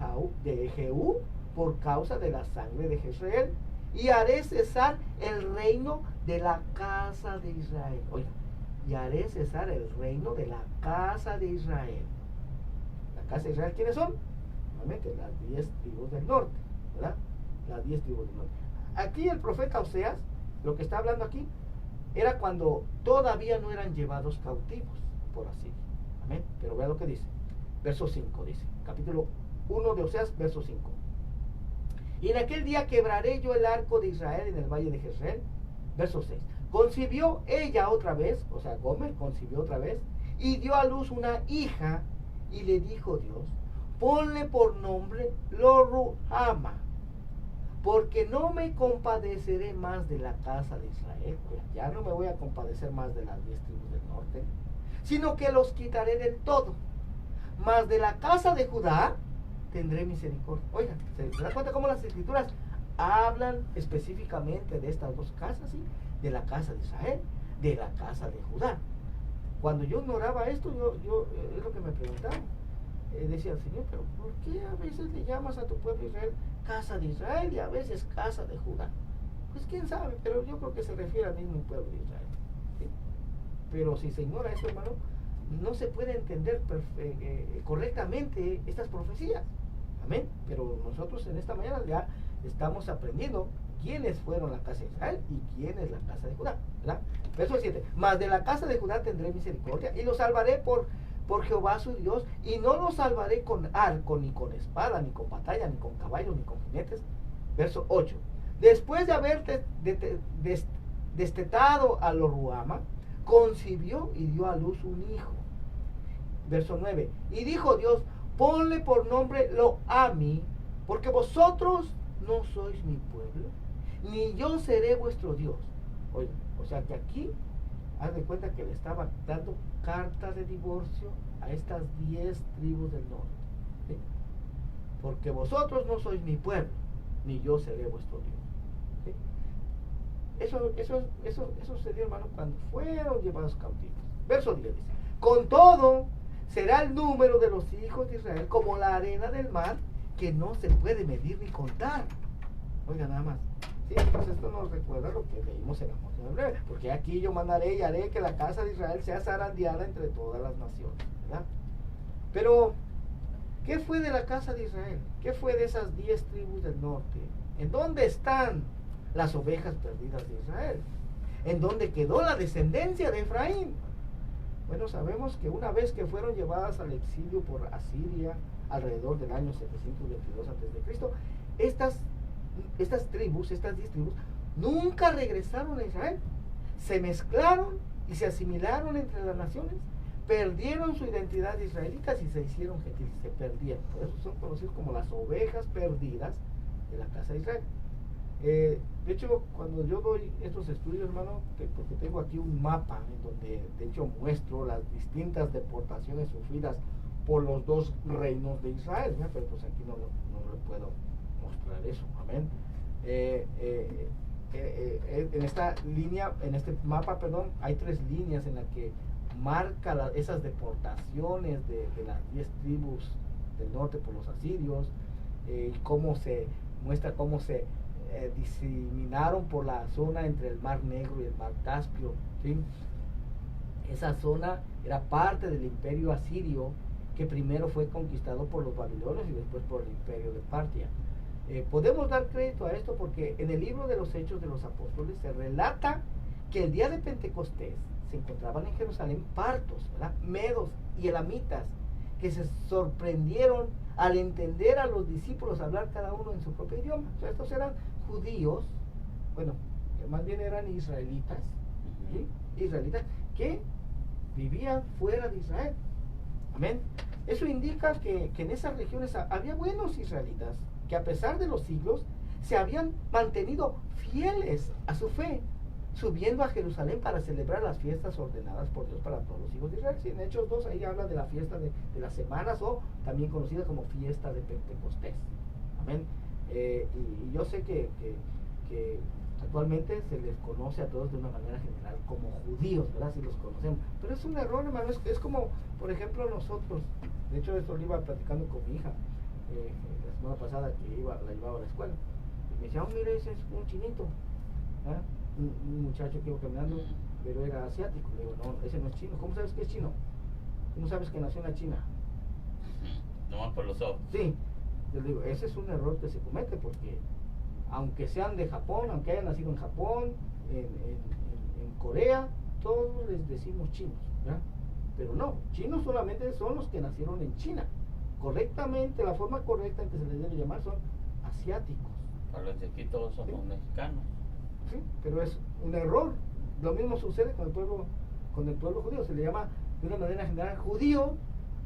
Jehú por causa de la sangre de Jezreel, y haré cesar el reino de la casa de Israel. Oiga, y haré cesar el reino de la casa de Israel. La casa de Israel, ¿quiénes son? Nuevamente, las 10 tribus del norte, ¿verdad? Las 10 tribus del norte. Aquí el profeta Oseas, lo que está hablando aquí, era cuando todavía no eran llevados cautivos por Asiria. Amén. Pero vea lo que dice. Verso 5 dice, capítulo 1 de Oseas, verso 5. Y en aquel día quebraré yo el arco de Israel en el valle de Jezreel. Verso 6. Concibió ella otra vez, o sea, Gomer concibió otra vez, y dio a luz una hija, y le dijo Dios, ponle por nombre Lo-ruhama, porque no me compadeceré más de la casa de Israel. Pues ya no me voy a compadecer más de las 10 tribus del norte, sino que los quitaré del todo. Mas de la casa de Judá tendré misericordia. Oigan, ¿se da cuenta cómo las escrituras hablan específicamente de estas dos casas? ¿Sí? De la casa de Israel, de la casa de Judá. Cuando yo ignoraba esto, yo es lo que me preguntaba. Decía el Señor, pero ¿por qué a veces le llamas a tu pueblo Israel casa de Israel y a veces casa de Judá? Pues quién sabe, pero yo creo que se refiere al mismo pueblo de Israel. ¿Sí? Pero si se ignora eso, hermano, no se puede entender correctamente estas profecías. Amén. Pero nosotros en esta mañana ya estamos aprendiendo quiénes fueron la casa de Israel y quién es la casa de Judá, ¿verdad? Verso 7. Mas de la casa de Judá tendré misericordia y los salvaré por Jehová su Dios, y no los salvaré con arco, ni con espada, ni con batalla, ni con caballos, ni con jinetes. Verso 8. Después de haber destetado a Lo-ruhama, concibió y dio a luz un hijo. Verso 9. Y dijo Dios, ponle por nombre Lo-ami, porque vosotros no sois mi pueblo, ni yo seré vuestro Dios. Oye, o sea que aquí haz de cuenta que le estaba dando carta de divorcio a estas 10 tribus del norte. ¿Sí? Porque vosotros no sois mi pueblo, ni yo seré vuestro Dios. ¿Sí? Eso sucedió, hermano, cuando fueron llevados cautivos. Verso 10 dice, con todo será el número de los hijos de Israel como la arena del mar, que no se puede medir ni contar. Oiga, nada más. Sí, pues esto nos recuerda lo que leímos en la Moses en breve, porque aquí yo mandaré y haré que la casa de Israel sea zarandeada entre todas las naciones, ¿verdad? Pero, ¿qué fue de la casa de Israel? ¿Qué fue de esas 10 tribus del norte? ¿En dónde están las ovejas perdidas de Israel? ¿En dónde quedó la descendencia de Efraín? Bueno, sabemos que una vez que fueron llevadas al exilio por Asiria, alrededor del año 722 a.C., estas 10 tribus, nunca regresaron a Israel. Se mezclaron y se asimilaron entre las naciones, perdieron su identidad de israelitas y se hicieron gentiles, se perdieron. Por eso son conocidos como las ovejas perdidas de la casa de Israel. De hecho, cuando yo doy estos estudios, hermano, porque tengo aquí un mapa en donde de hecho muestro las distintas deportaciones sufridas por los dos reinos de Israel, ¿no? Pero pues aquí no le puedo mostrar eso, amén. En esta línea, en este mapa, perdón, hay 3 líneas en las que marca esas deportaciones de las 10 tribus del norte por los asirios, y cómo se muestra cómo se diseminaron por la zona entre el Mar Negro y el Mar Caspio, ¿sí? Esa zona era parte del imperio asirio, que primero fue conquistado por los babilonios y después por el imperio de Partia. Podemos dar crédito a esto porque en el libro de los Hechos de los Apóstoles se relata que el día de Pentecostés se encontraban en Jerusalén partos, ¿verdad?, medos y elamitas, que se sorprendieron al entender a los discípulos hablar cada uno en su propio idioma. O sea, estos eran judíos, bueno, más bien eran israelitas, ¿sí? Israelitas que vivían fuera de Israel. Amén. Eso indica que en esas regiones había buenos israelitas que a pesar de los siglos se habían mantenido fieles a su fe, subiendo a Jerusalén para celebrar las fiestas ordenadas por Dios para todos los hijos de Israel. Sí, en Hechos 2 ahí habla de la fiesta de las semanas, o también conocida como fiesta de Pentecostés. Amén. Y yo sé que actualmente se les conoce a todos de una manera general como judíos, ¿verdad? Si los conocemos. Pero es un error, hermano. Es como, por ejemplo, nosotros. De hecho, esto lo iba platicando con mi hija la semana pasada, que la llevaba a la escuela. Y me decía, mire, ese es un chinito. ¿Ah? Un muchacho que iba caminando, pero era asiático. Le digo, no, ese no es chino. ¿Cómo sabes que es chino? ¿Cómo sabes que nació en la China? Nomás por los ojos. Sí. Yo le digo, ese es un error que se comete, porque aunque sean de Japón, aunque hayan nacido en Japón, en Corea, todos les decimos chinos, ¿verdad? Pero no, chinos solamente son los que nacieron en China. Correctamente, la forma correcta en que se les debe llamar son asiáticos. Para los de aquí todos somos mexicanos. Sí, pero es un error. Lo mismo sucede con el pueblo judío. Se le llama de una manera general judío,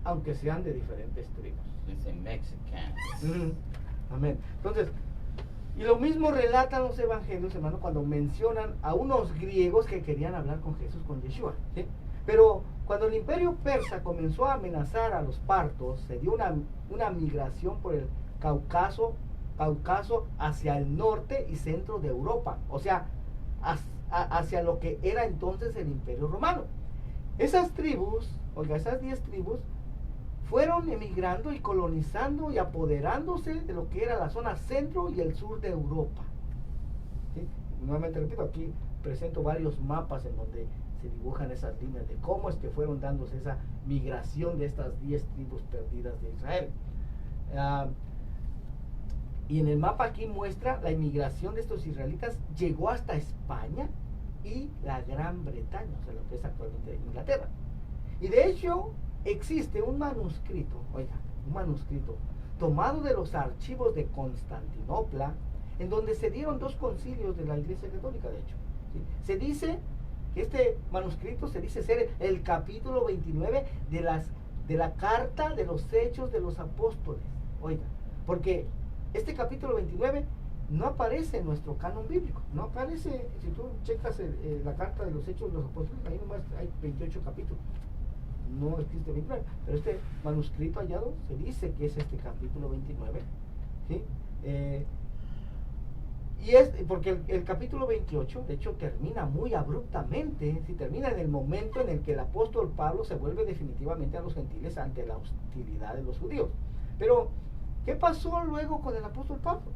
aunque sean de diferentes tribus. Dicen Mexicans. Amén. Entonces, y lo mismo relatan los evangelios, hermano, cuando mencionan a unos griegos que querían hablar con Jesús, con Yeshua, ¿sí? Pero cuando el imperio persa comenzó a amenazar a los partos, se dio una migración por el Cáucaso hacia el norte y centro de Europa, o sea, hacia lo que era entonces el imperio romano. Esas tribus, esas 10 tribus, fueron emigrando y colonizando y apoderándose de lo que era la zona centro y el sur de Europa. ¿Sí? Nuevamente repito, aquí presento varios mapas en donde se dibujan esas líneas de cómo es que fueron dándose esa migración de estas 10 tribus perdidas de Israel. Y en el mapa aquí muestra la inmigración de estos israelitas llegó hasta España y la Gran Bretaña, o sea, lo que es actualmente Inglaterra. Y de hecho existe un manuscrito tomado de los archivos de Constantinopla, en donde se dieron 2 concilios de la Iglesia Católica, de hecho. ¿Sí? Se dice que este manuscrito se dice ser el capítulo 29 de la carta de los Hechos de los Apóstoles. Porque este capítulo 29 no aparece en nuestro canon bíblico, no aparece. Si tú checas la carta de los Hechos de los Apóstoles, ahí nomás hay 28 capítulos, no existe 29, pero este manuscrito hallado se dice que es este capítulo 29, ¿sí? Y es porque el capítulo 28 de hecho termina muy abruptamente, ¿sí? Termina en el momento en el que el apóstol Pablo se vuelve definitivamente a los gentiles ante la hostilidad de los judíos. Pero ¿qué pasó luego con el apóstol Pablo?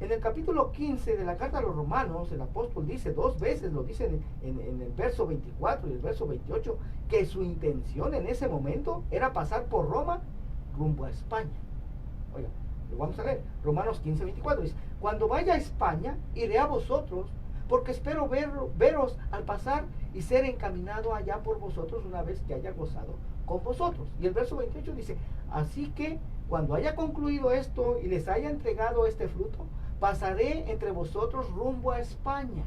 En el capítulo 15 de la carta a los romanos, el apóstol dice 2 veces, lo dice en el verso 24 y el verso 28, que su intención en ese momento era pasar por Roma rumbo a España. Lo vamos a leer. Romanos 15, 24 dice: cuando vaya a España, iré a vosotros, porque espero veros al pasar y ser encaminado allá por vosotros una vez que haya gozado con vosotros. Y el verso 28 dice: así que cuando haya concluido esto y les haya entregado este fruto, pasaré entre vosotros rumbo a España.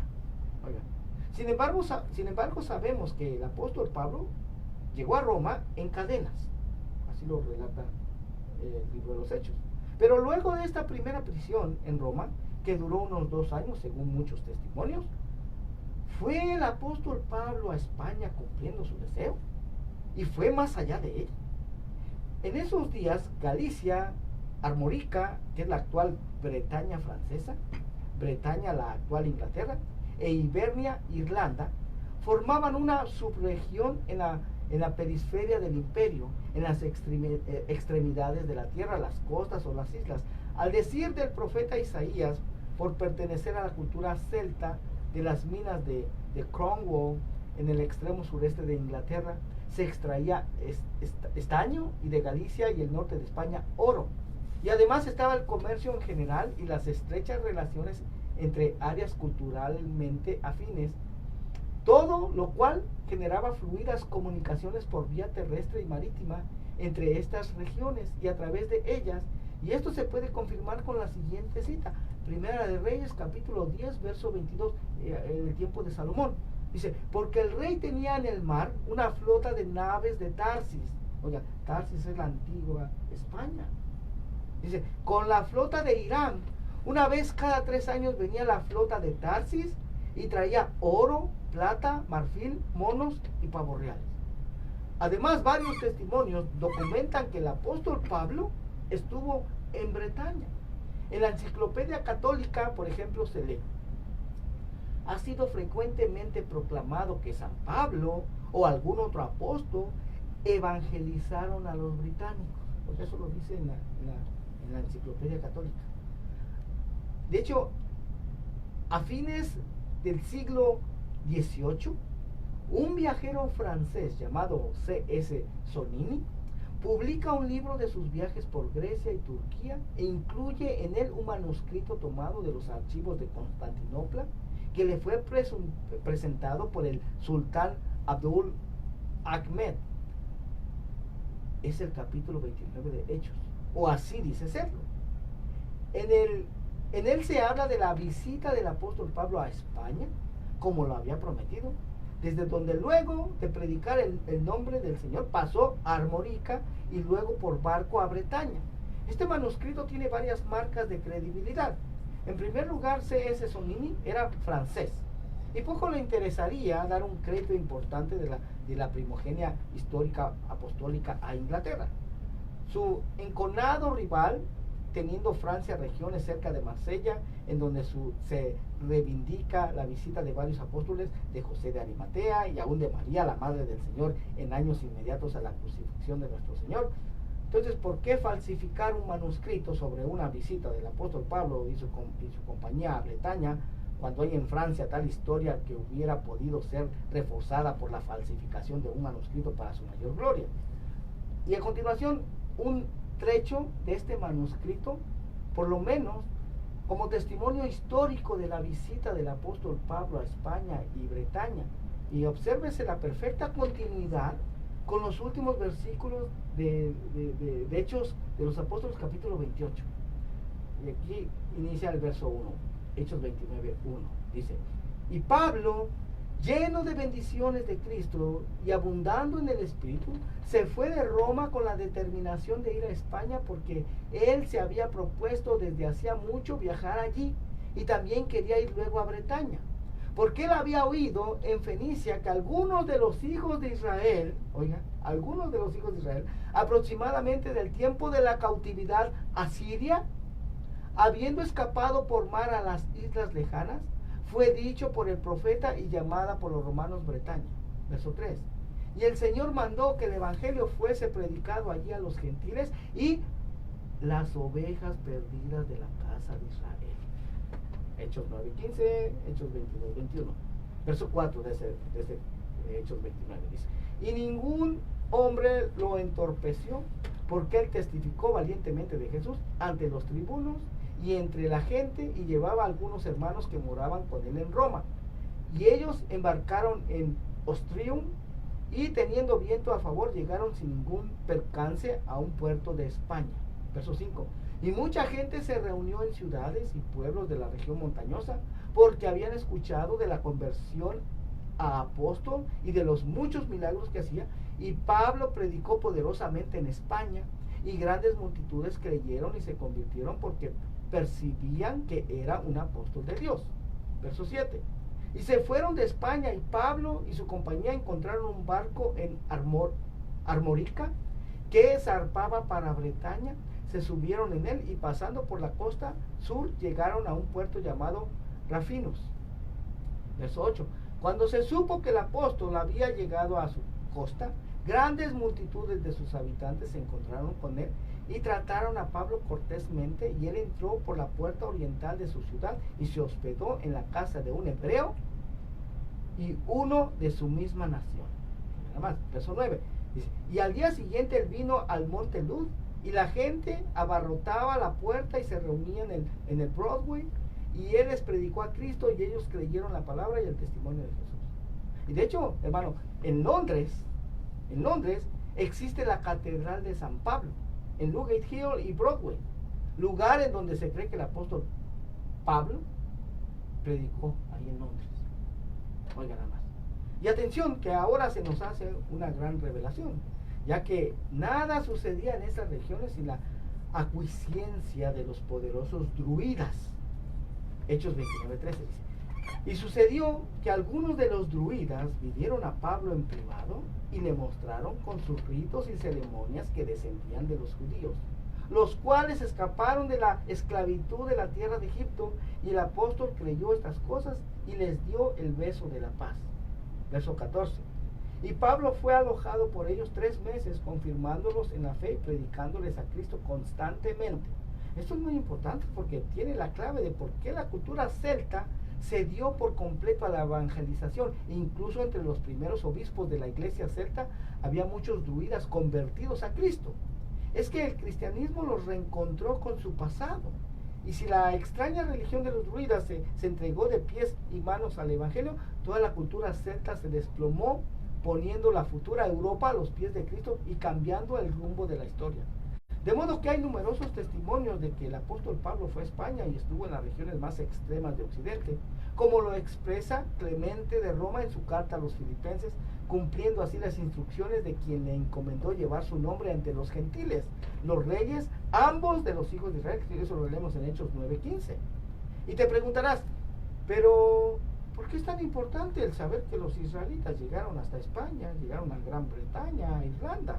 Sin embargo, sabemos que el apóstol Pablo llegó a Roma en cadenas. Así lo relata el libro de los Hechos. Pero luego de esta primera prisión en Roma, que duró unos 2 años según muchos testimonios, ¿fue el apóstol Pablo a España cumpliendo su deseo? ¿Y fue más allá de él? En esos días, Galicia, Armórica, que es la actual Bretaña francesa, Bretaña, la actual Inglaterra, e Hibernia, Irlanda, formaban una subregión en la periferia del imperio, en las extremidades de la tierra, las costas o las islas. Al decir del profeta Isaías, por pertenecer a la cultura celta de las minas de Cornwall, en el extremo sureste de Inglaterra, se extraía estaño, y de Galicia y el norte de España oro. Y además estaba el comercio en general y las estrechas relaciones entre áreas culturalmente afines, todo lo cual generaba fluidas comunicaciones por vía terrestre y marítima entre estas regiones y a través de ellas. Y esto se puede confirmar con la siguiente cita: Primera de Reyes, capítulo 10, verso 22, en el tiempo de Salomón. Dice: porque el rey tenía en el mar una flota de naves de Tarsis. Tarsis es la antigua España. Dice: con la flota de Irán, una vez cada 3 años venía la flota de Tarsis, y traía oro, plata, marfil, monos y pavos reales. Además, varios testimonios documentan que el apóstol Pablo estuvo en Bretaña. En la Enciclopedia Católica, por ejemplo, se lee: ha sido frecuentemente proclamado que San Pablo o algún otro apóstol evangelizaron a los británicos. Porque eso lo dice en la Enciclopedia Católica. De hecho, a fines del siglo XVIII, un viajero francés llamado C.S. Sonini publica un libro de sus viajes por Grecia y Turquía e incluye en él un manuscrito tomado de los archivos de Constantinopla que le fue presentado por el sultán Abdul Ahmed. Es el capítulo 29 de Hechos, o así dice serlo. En él se habla de la visita del apóstol Pablo a España, como lo había prometido, desde donde luego de predicar el nombre del Señor pasó a Armórica y luego por barco a Bretaña. Este manuscrito tiene varias marcas de credibilidad. En primer lugar, C.S. Sonini era francés y poco le interesaría dar un crédito importante de la primogenia histórica apostólica a Inglaterra. Su enconado rival, teniendo Francia regiones cerca de Marsella, en donde se reivindica la visita de varios apóstoles, de José de Arimatea y aún de María, la Madre del Señor, en años inmediatos a la crucifixión de nuestro Señor. Entonces, ¿por qué falsificar un manuscrito sobre una visita del apóstol Pablo y su compañía a Bretaña, cuando hay en Francia tal historia que hubiera podido ser reforzada por la falsificación de un manuscrito para su mayor gloria? Y a continuación, un trecho de este manuscrito, por lo menos como testimonio histórico de la visita del apóstol Pablo a España y Bretaña. Y obsérvese la perfecta continuidad con los últimos versículos de Hechos de los Apóstoles, capítulo 28. Y aquí inicia el verso 1, Hechos 29, 1. Dice: y Pablo, lleno de bendiciones de Cristo y abundando en el Espíritu, se fue de Roma con la determinación de ir a España, porque él se había propuesto desde hacía mucho viajar allí y también quería ir luego a Bretaña, porque él había oído en Fenicia que algunos de los hijos de Israel, aproximadamente del tiempo de la cautividad asiria, habiendo escapado por mar a las islas lejanas, fue dicho por el profeta y llamada por los romanos Bretaña. Verso 3. Y el Señor mandó que el evangelio fuese predicado allí a los gentiles y las ovejas perdidas de la casa de Israel. Hechos 9:15, Hechos 22:21. Verso 4 de ese Hechos 29 dice: y ningún hombre lo entorpeció, porque él testificó valientemente de Jesús ante los tribunos y entre la gente, y llevaba a algunos hermanos que moraban con él en Roma. Y ellos embarcaron en Ostrium, y teniendo viento a favor, llegaron sin ningún percance a un puerto de España. Verso 5. Y mucha gente se reunió en ciudades y pueblos de la región montañosa, porque habían escuchado de la conversión a apóstol y de los muchos milagros que hacía. Y Pablo predicó poderosamente en España, y grandes multitudes creyeron y se convirtieron, porque percibían que era un apóstol de Dios. Verso 7. Y se fueron de España, y Pablo y su compañía encontraron un barco en Armórica que zarpaba para Bretaña. Se subieron en él y pasando por la costa sur llegaron a un puerto llamado Rafinos. Verso 8. Cuando se supo que el apóstol había llegado a su costa, grandes multitudes de sus habitantes se encontraron con él y trataron a Pablo cortésmente, y él entró por la puerta oriental de su ciudad y se hospedó en la casa de un hebreo y uno de su misma nación. Nada más, verso 9. Dice: y al día siguiente él vino al monte Luz, y la gente abarrotaba la puerta y se reunían en el Broadway, y él les predicó a Cristo, y ellos creyeron la palabra y el testimonio de Jesús. Y de hecho, hermano, en Londres existe la Catedral de San Pablo, en Ludgate Hill y Broadway, lugar en donde se cree que el apóstol Pablo predicó ahí en Londres. Oiga nada más. Y atención, que ahora se nos hace una gran revelación, ya que nada sucedía en esas regiones sin la acuiscencia de los poderosos druidas. Hechos 29:13 dice: Y sucedió que algunos de los druidas vinieron a Pablo en privado y le mostraron con sus ritos y ceremonias que descendían de los judíos, los cuales escaparon de la esclavitud de la tierra de Egipto, y el apóstol creyó estas cosas y les dio el beso de la paz. Verso 14. Y Pablo fue alojado por ellos 3 meses, confirmándolos en la fe y predicándoles a Cristo constantemente. Esto es muy importante porque tiene la clave de por qué la cultura celta se dio por completo a la evangelización. Incluso entre los primeros obispos de la iglesia celta había muchos druidas convertidos a Cristo. Es que el cristianismo los reencontró con su pasado. Y si la extraña religión de los druidas se entregó de pies y manos al evangelio, toda la cultura celta se desplomó, poniendo la futura Europa a los pies de Cristo y cambiando el rumbo de la historia. De modo que hay numerosos testimonios de que el apóstol Pablo fue a España y estuvo en las regiones más extremas de Occidente, como lo expresa Clemente de Roma en su carta a los filipenses, cumpliendo así las instrucciones de quien le encomendó llevar su nombre ante los gentiles, los reyes, ambos de los hijos de Israel. Eso lo leemos en Hechos 9:15. Y te preguntarás, pero ¿por qué es tan importante el saber que los israelitas llegaron hasta España, llegaron a Gran Bretaña, a Irlanda?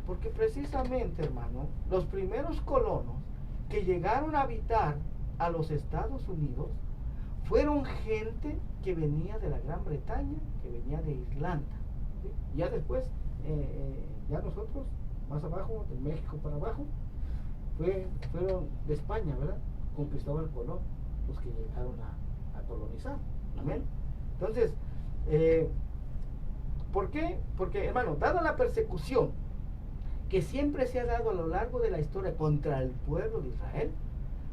Porque precisamente, hermano, los primeros colonos que llegaron a habitar a los Estados Unidos fueron gente que venía de la Gran Bretaña, que venía de Irlanda. ¿Sí? Ya después, ya nosotros, más abajo, de México para abajo, fueron de España, ¿verdad? Con Cristóbal Colón, los que llegaron a colonizar. Amén. Entonces, ¿por qué? Porque, hermano, dada la persecución que siempre se ha dado a lo largo de la historia contra el pueblo de Israel,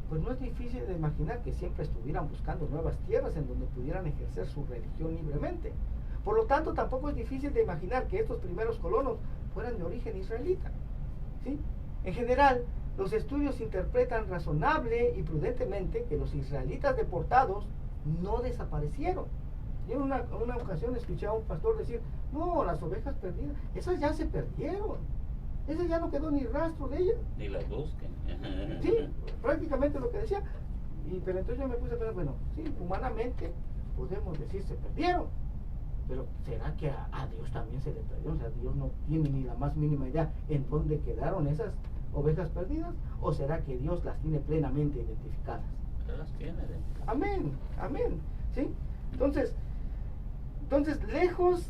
pues no es difícil de imaginar que siempre estuvieran buscando nuevas tierras en donde pudieran ejercer su religión libremente. Por lo tanto, tampoco es difícil de imaginar que estos primeros colonos fueran de origen israelita. ¿Sí? En general, los estudios interpretan razonable y prudentemente que los israelitas deportados no desaparecieron. Yo en una ocasión escuché a un pastor decir, no, las ovejas perdidas, esas ya se perdieron. Esa ya no quedó ni rastro de ella. Ni las busquen. Sí, prácticamente lo que decía. Pero entonces yo me puse a pensar, bueno, sí, humanamente podemos decir se perdieron. Pero ¿será que a Dios también se le perdió? O sea, Dios no tiene ni la más mínima idea en dónde quedaron esas ovejas perdidas. ¿O será que Dios las tiene plenamente identificadas? Las tiene identificadas. Amén, amén. ¿Sí? Entonces, lejos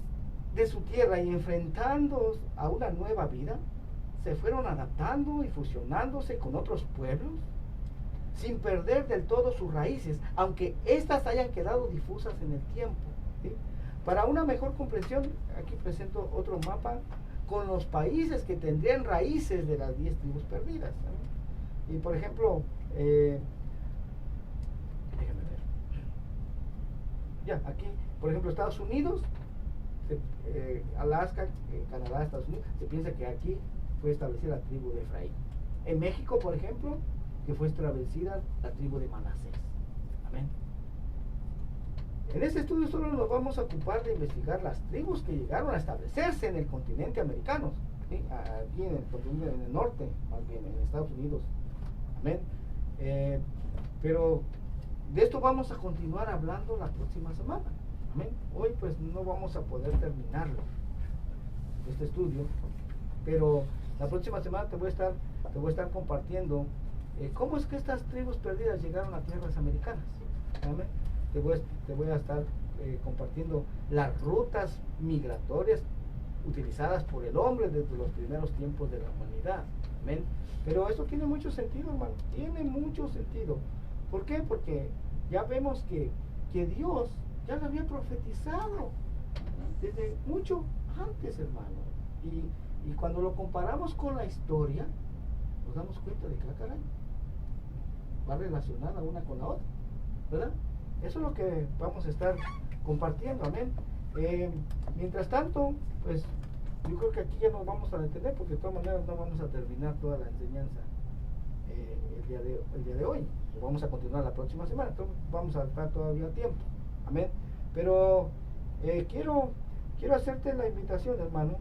de su tierra y enfrentándose a una nueva vida, se fueron adaptando y fusionándose con otros pueblos, sin perder del todo sus raíces, aunque éstas hayan quedado difusas en el tiempo. ¿Sí? Para una mejor comprensión, aquí presento otro mapa con los países que tendrían raíces de las 10 tribus perdidas. ¿Sí? Y por ejemplo, déjenme ver. Ya, aquí, por ejemplo, Estados Unidos, Alaska, Canadá, Estados Unidos, se piensa que aquí fue establecida la tribu de Efraín. En México, por ejemplo, que fue establecida la tribu de Manasés. Amén. En este estudio solo nos vamos a ocupar de investigar las tribus que llegaron a establecerse en el continente americano, ¿sí? Aquí en el continente, en el norte, más bien, en Estados Unidos. Amén. Pero de esto vamos a continuar hablando la próxima semana. Amén. Hoy pues no vamos a poder terminarlo, este estudio, pero la próxima semana te voy a estar compartiendo cómo es que estas tribus perdidas llegaron a tierras americanas. Amén. Te voy a estar compartiendo las rutas migratorias utilizadas por el hombre desde los primeros tiempos de la humanidad. Amén. Pero esto tiene mucho sentido, hermano. Tiene mucho sentido. ¿Por qué? Porque ya vemos que Dios ya lo había profetizado desde mucho antes, hermano. Y cuando lo comparamos con la historia, nos damos cuenta de que, caray, va relacionada una con la otra, ¿verdad? Eso es lo que vamos a estar compartiendo, amén. Mientras tanto, pues yo creo que aquí ya nos vamos a detener, porque de todas maneras no vamos a terminar toda la enseñanza el día de hoy. Lo vamos a continuar la próxima semana, entonces vamos a estar todavía a tiempo, amén. Pero quiero hacerte la invitación, hermano,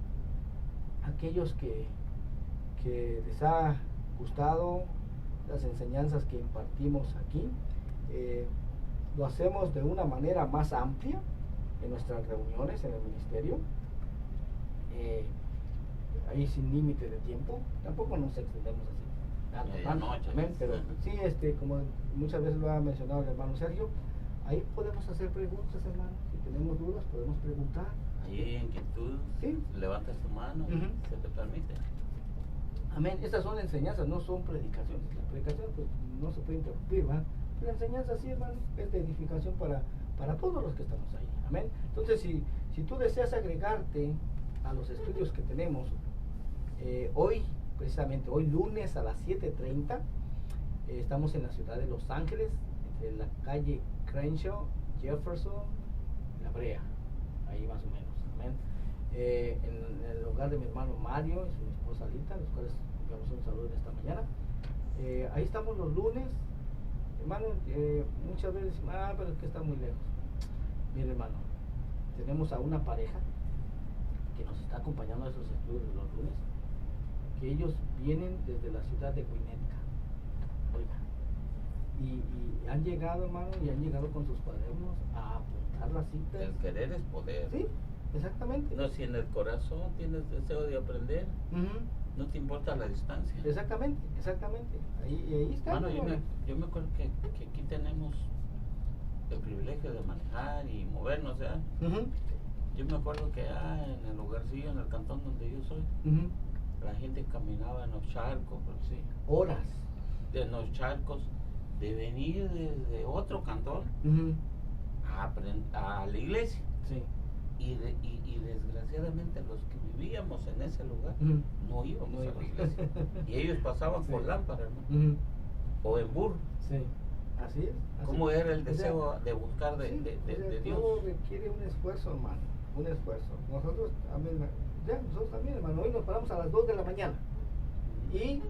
a aquellos que les ha gustado las enseñanzas que impartimos aquí. lo hacemos de una manera más amplia en nuestras reuniones en el ministerio, ahí sin límite de tiempo, tampoco nos extendemos así. Medianoche. Amén, pero sí, como muchas veces lo ha mencionado el hermano Sergio, ahí podemos hacer preguntas, hermano. Si tenemos dudas, podemos preguntar. Ahí hay inquietud, sí, levantas tu mano y se te permite. Amén. Estas son enseñanzas, no son predicaciones. La predicación pues no se puede interrumpir, ¿verdad? La enseñanza sí, hermano, es de edificación para todos los que estamos ahí. Amén. Entonces, si tú deseas agregarte a los estudios que tenemos, hoy, precisamente hoy lunes a las 7:30, estamos en la ciudad de Los Ángeles, entre la calle Crenshaw, Jefferson, La Brea, ahí más o menos. Amén. En el hogar de mi hermano Mario y su esposa Lita, los cuales enviamos un saludo en esta mañana. Ahí estamos los lunes. Hermano, muchas veces decimos, pero es que está muy lejos. Mire, hermano, tenemos a una pareja que nos está acompañando a esos estudios de los lunes, que ellos vienen desde la ciudad de Winnetka, oiga, y han llegado, hermano, y han llegado con sus cuadernos a apuntar las citas. El querer es poder. Sí, exactamente. No, si en el corazón tienes deseo de aprender, no te importa la distancia. Exactamente. Ahí está. Bueno, yo me acuerdo que aquí tenemos el privilegio de manejar y movernos, ¿verdad? Yo me acuerdo que en el lugarcillo, en el cantón donde yo soy, la gente caminaba en los charcos, sí, horas. En los charcos, de venir desde otro cantón a la iglesia. Sí. Y desgraciadamente los que vivíamos en ese lugar no íbamos a la iglesia. Y ellos pasaban por lámpara, ¿no? O en burro. Sí, así es. ¿Cómo era el deseo de buscar de Dios? Todo requiere un esfuerzo, hermano, un esfuerzo. Nosotros también, hermano, hoy nos paramos a las 2 de la mañana y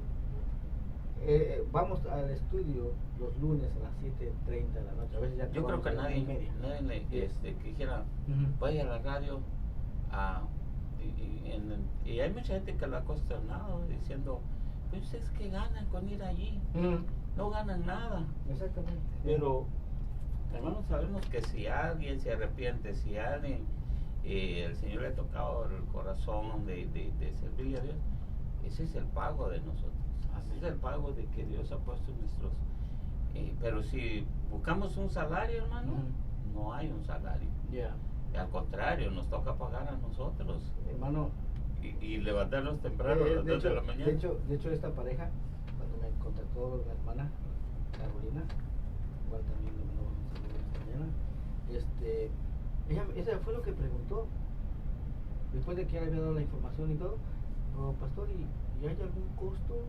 vamos al estudio los lunes a las 7:30 de la noche. A veces ya yo creo que nadie quisiera vaya a la radio y hay mucha gente que lo ha cuestionado diciendo, pues es que ganan con ir allí. No ganan nada. Exactamente. Pero hermanos, sabemos que si alguien se arrepiente, si alguien el Señor le ha tocado el corazón de servirle a Dios, ese es el pago de nosotros. Ese es el pago de que Dios ha puesto en nuestros. Pero si buscamos un salario, hermano, no hay un salario. Al contrario, nos toca pagar a nosotros, hermano, y levantarnos temprano a las 2 de la mañana. De hecho, esta pareja, cuando me contactó la hermana Carolina, igual también me mandó un saludo esta mañana, ella fue lo que preguntó, después de que ella le había dado la información y todo, pastor, ¿y hay algún costo?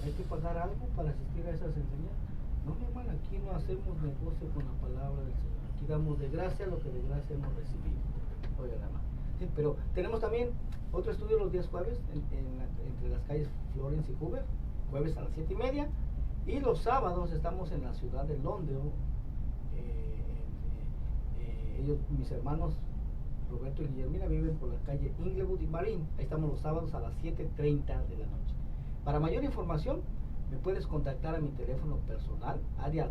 ¿Hay que pagar algo para asistir a esas enseñanzas? No, mi hermana, aquí no hacemos negocio con la palabra del Señor. Aquí damos de gracia lo que de gracia hemos recibido. Oigan, hermano. Sí, pero tenemos también otro estudio los días jueves entre las calles Florence y Hoover, jueves a las 7:30. Y los sábados estamos en la ciudad de Londres. Mis hermanos Roberto y Guillermina viven por la calle Inglewood y Marín. Ahí estamos los sábados a las 7:30 de la noche. Para mayor información, me puedes contactar a mi teléfono personal, área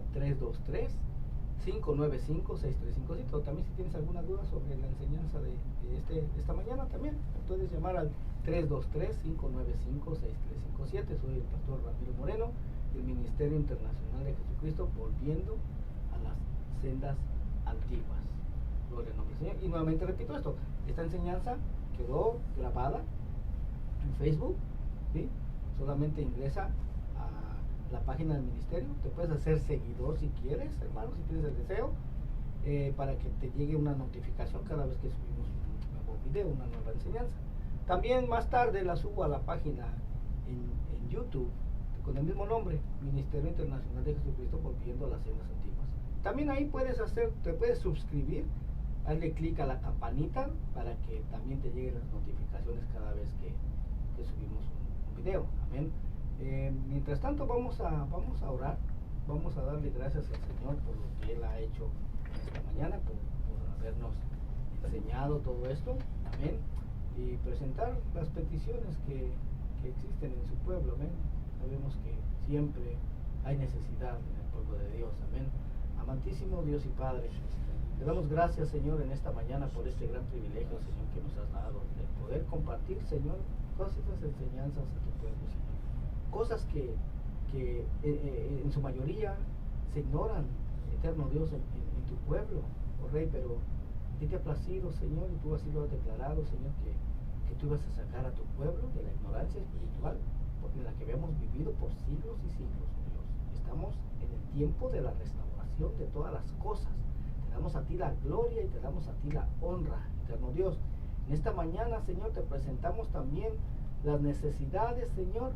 323-595-6357. También si tienes alguna duda sobre la enseñanza de esta mañana, también puedes llamar al 323-595-6357. Soy el pastor Ramiro Moreno, del Ministerio Internacional de Jesucristo, volviendo a las sendas antiguas. Gloria al nombre del Señor. Y nuevamente repito esto, esta enseñanza quedó grabada en Facebook, ¿sí? Solamente ingresa a la página del ministerio, te puedes hacer seguidor si quieres, hermano, si tienes el deseo, para que te llegue una notificación cada vez que subimos un nuevo video, una nueva enseñanza. También más tarde la subo a la página en YouTube con el mismo nombre, Ministerio Internacional de Jesucristo, volviendo a las sendas antiguas. También ahí te puedes suscribir, hazle clic a la campanita para que también te lleguen las notificaciones cada vez que subimos un video. Amén. Mientras tanto vamos a orar, vamos a darle gracias al Señor por lo que Él ha hecho esta mañana, por habernos enseñado todo esto. Amén. Y presentar las peticiones que existen en su pueblo. Amén. Sabemos que siempre hay necesidad en el pueblo de Dios. Amén. Amantísimo Dios y Padre, le damos gracias, Señor, en esta mañana por este gran privilegio, Señor, que nos has dado de poder compartir, Señor, todas estas enseñanzas a tu pueblo, Señor. Cosas que en su mayoría se ignoran, eterno Dios, en tu pueblo, oh Rey, pero a ti te ha placido, Señor, y tú así lo has declarado, Señor, que tú ibas a sacar a tu pueblo de la ignorancia espiritual en la que habíamos vivido por siglos y siglos, oh Dios. Estamos en el tiempo de la restauración de todas las cosas. Te damos a ti la gloria y te damos a ti la honra, eterno Dios. En esta mañana, Señor, te presentamos también las necesidades, Señor,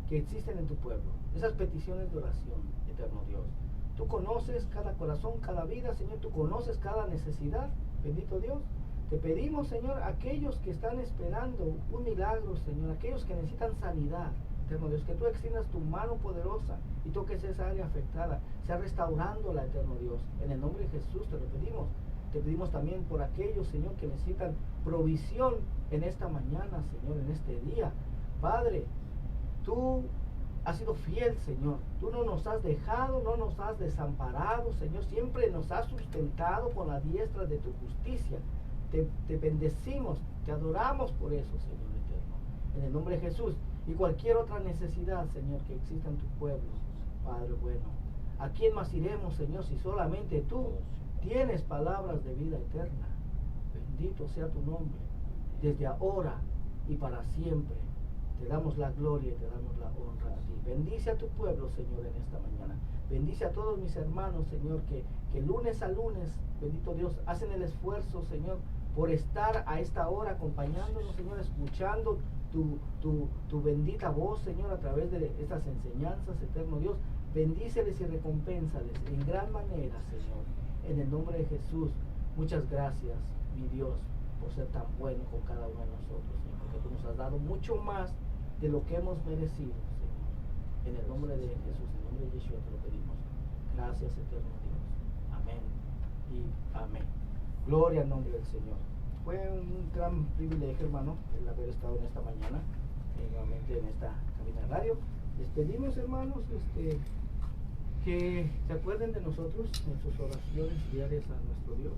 que existen en tu pueblo. Esas peticiones de oración, eterno Dios. Tú conoces cada corazón, cada vida, Señor. Tú conoces cada necesidad, bendito Dios. Te pedimos, Señor, aquellos que están esperando un milagro, Señor, aquellos que necesitan sanidad, eterno Dios, que tú extiendas tu mano poderosa y toques esa área afectada, sea restaurándola, eterno Dios. En el nombre de Jesús te lo pedimos. Te pedimos también por aquellos, Señor, que necesitan provisión en esta mañana, Señor, en este día. Padre, tú has sido fiel, Señor. Tú no nos has dejado, no nos has desamparado, Señor. Siempre nos has sustentado con la diestra de tu justicia. Te bendecimos, te adoramos por eso, Señor eterno. En el nombre de Jesús. Y cualquier otra necesidad, Señor, que exista en tu pueblo, Padre bueno. ¿A quién más iremos, Señor, si solamente tú tienes palabras de vida eterna? Bendito sea tu nombre, desde ahora y para siempre. Te damos la gloria y te damos la honra a ti. Bendice a tu pueblo, Señor, en esta mañana. Bendice a todos mis hermanos, Señor, que lunes a lunes, bendito Dios, hacen el esfuerzo, Señor, por estar a esta hora acompañándonos, Señor, escuchando tu bendita voz, Señor, a través de estas enseñanzas, eterno Dios. Bendíceles y recompénsales en gran manera, Señor, en el nombre de Jesús. Muchas gracias, mi Dios, por ser tan bueno con cada uno de nosotros, Señor, porque tú nos has dado mucho más de lo que hemos merecido, Señor. En el nombre de Jesús, en el nombre de Yeshua te lo pedimos. Gracias, eterno Dios. Amén y amén. Gloria al nombre del Señor. Fue un gran privilegio, hermano, el haber estado en esta mañana, nuevamente en esta cabina de radio. Les pedimos, hermanos, que se acuerden de nosotros en sus oraciones diarias a nuestro Dios,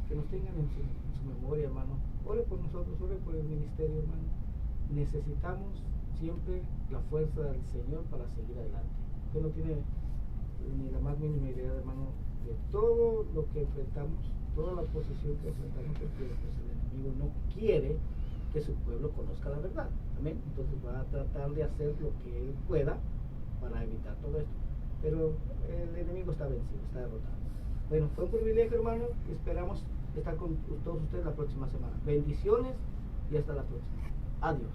que nos tengan en su memoria, hermano. Ore por nosotros, ore por el ministerio, hermano. Necesitamos siempre la fuerza del Señor para seguir adelante. Usted no tiene ni la más mínima idea, hermano, de todo lo que enfrentamos, toda la oposición que enfrentamos, porque pues, el enemigo no quiere que su pueblo conozca la verdad. Amén. Entonces va a tratar de hacer lo que él pueda para evitar todo esto. Pero el enemigo está vencido, está derrotado. Bueno, fue un privilegio, hermano, y esperamos estar con todos ustedes la próxima semana. Bendiciones y hasta la próxima. Adiós.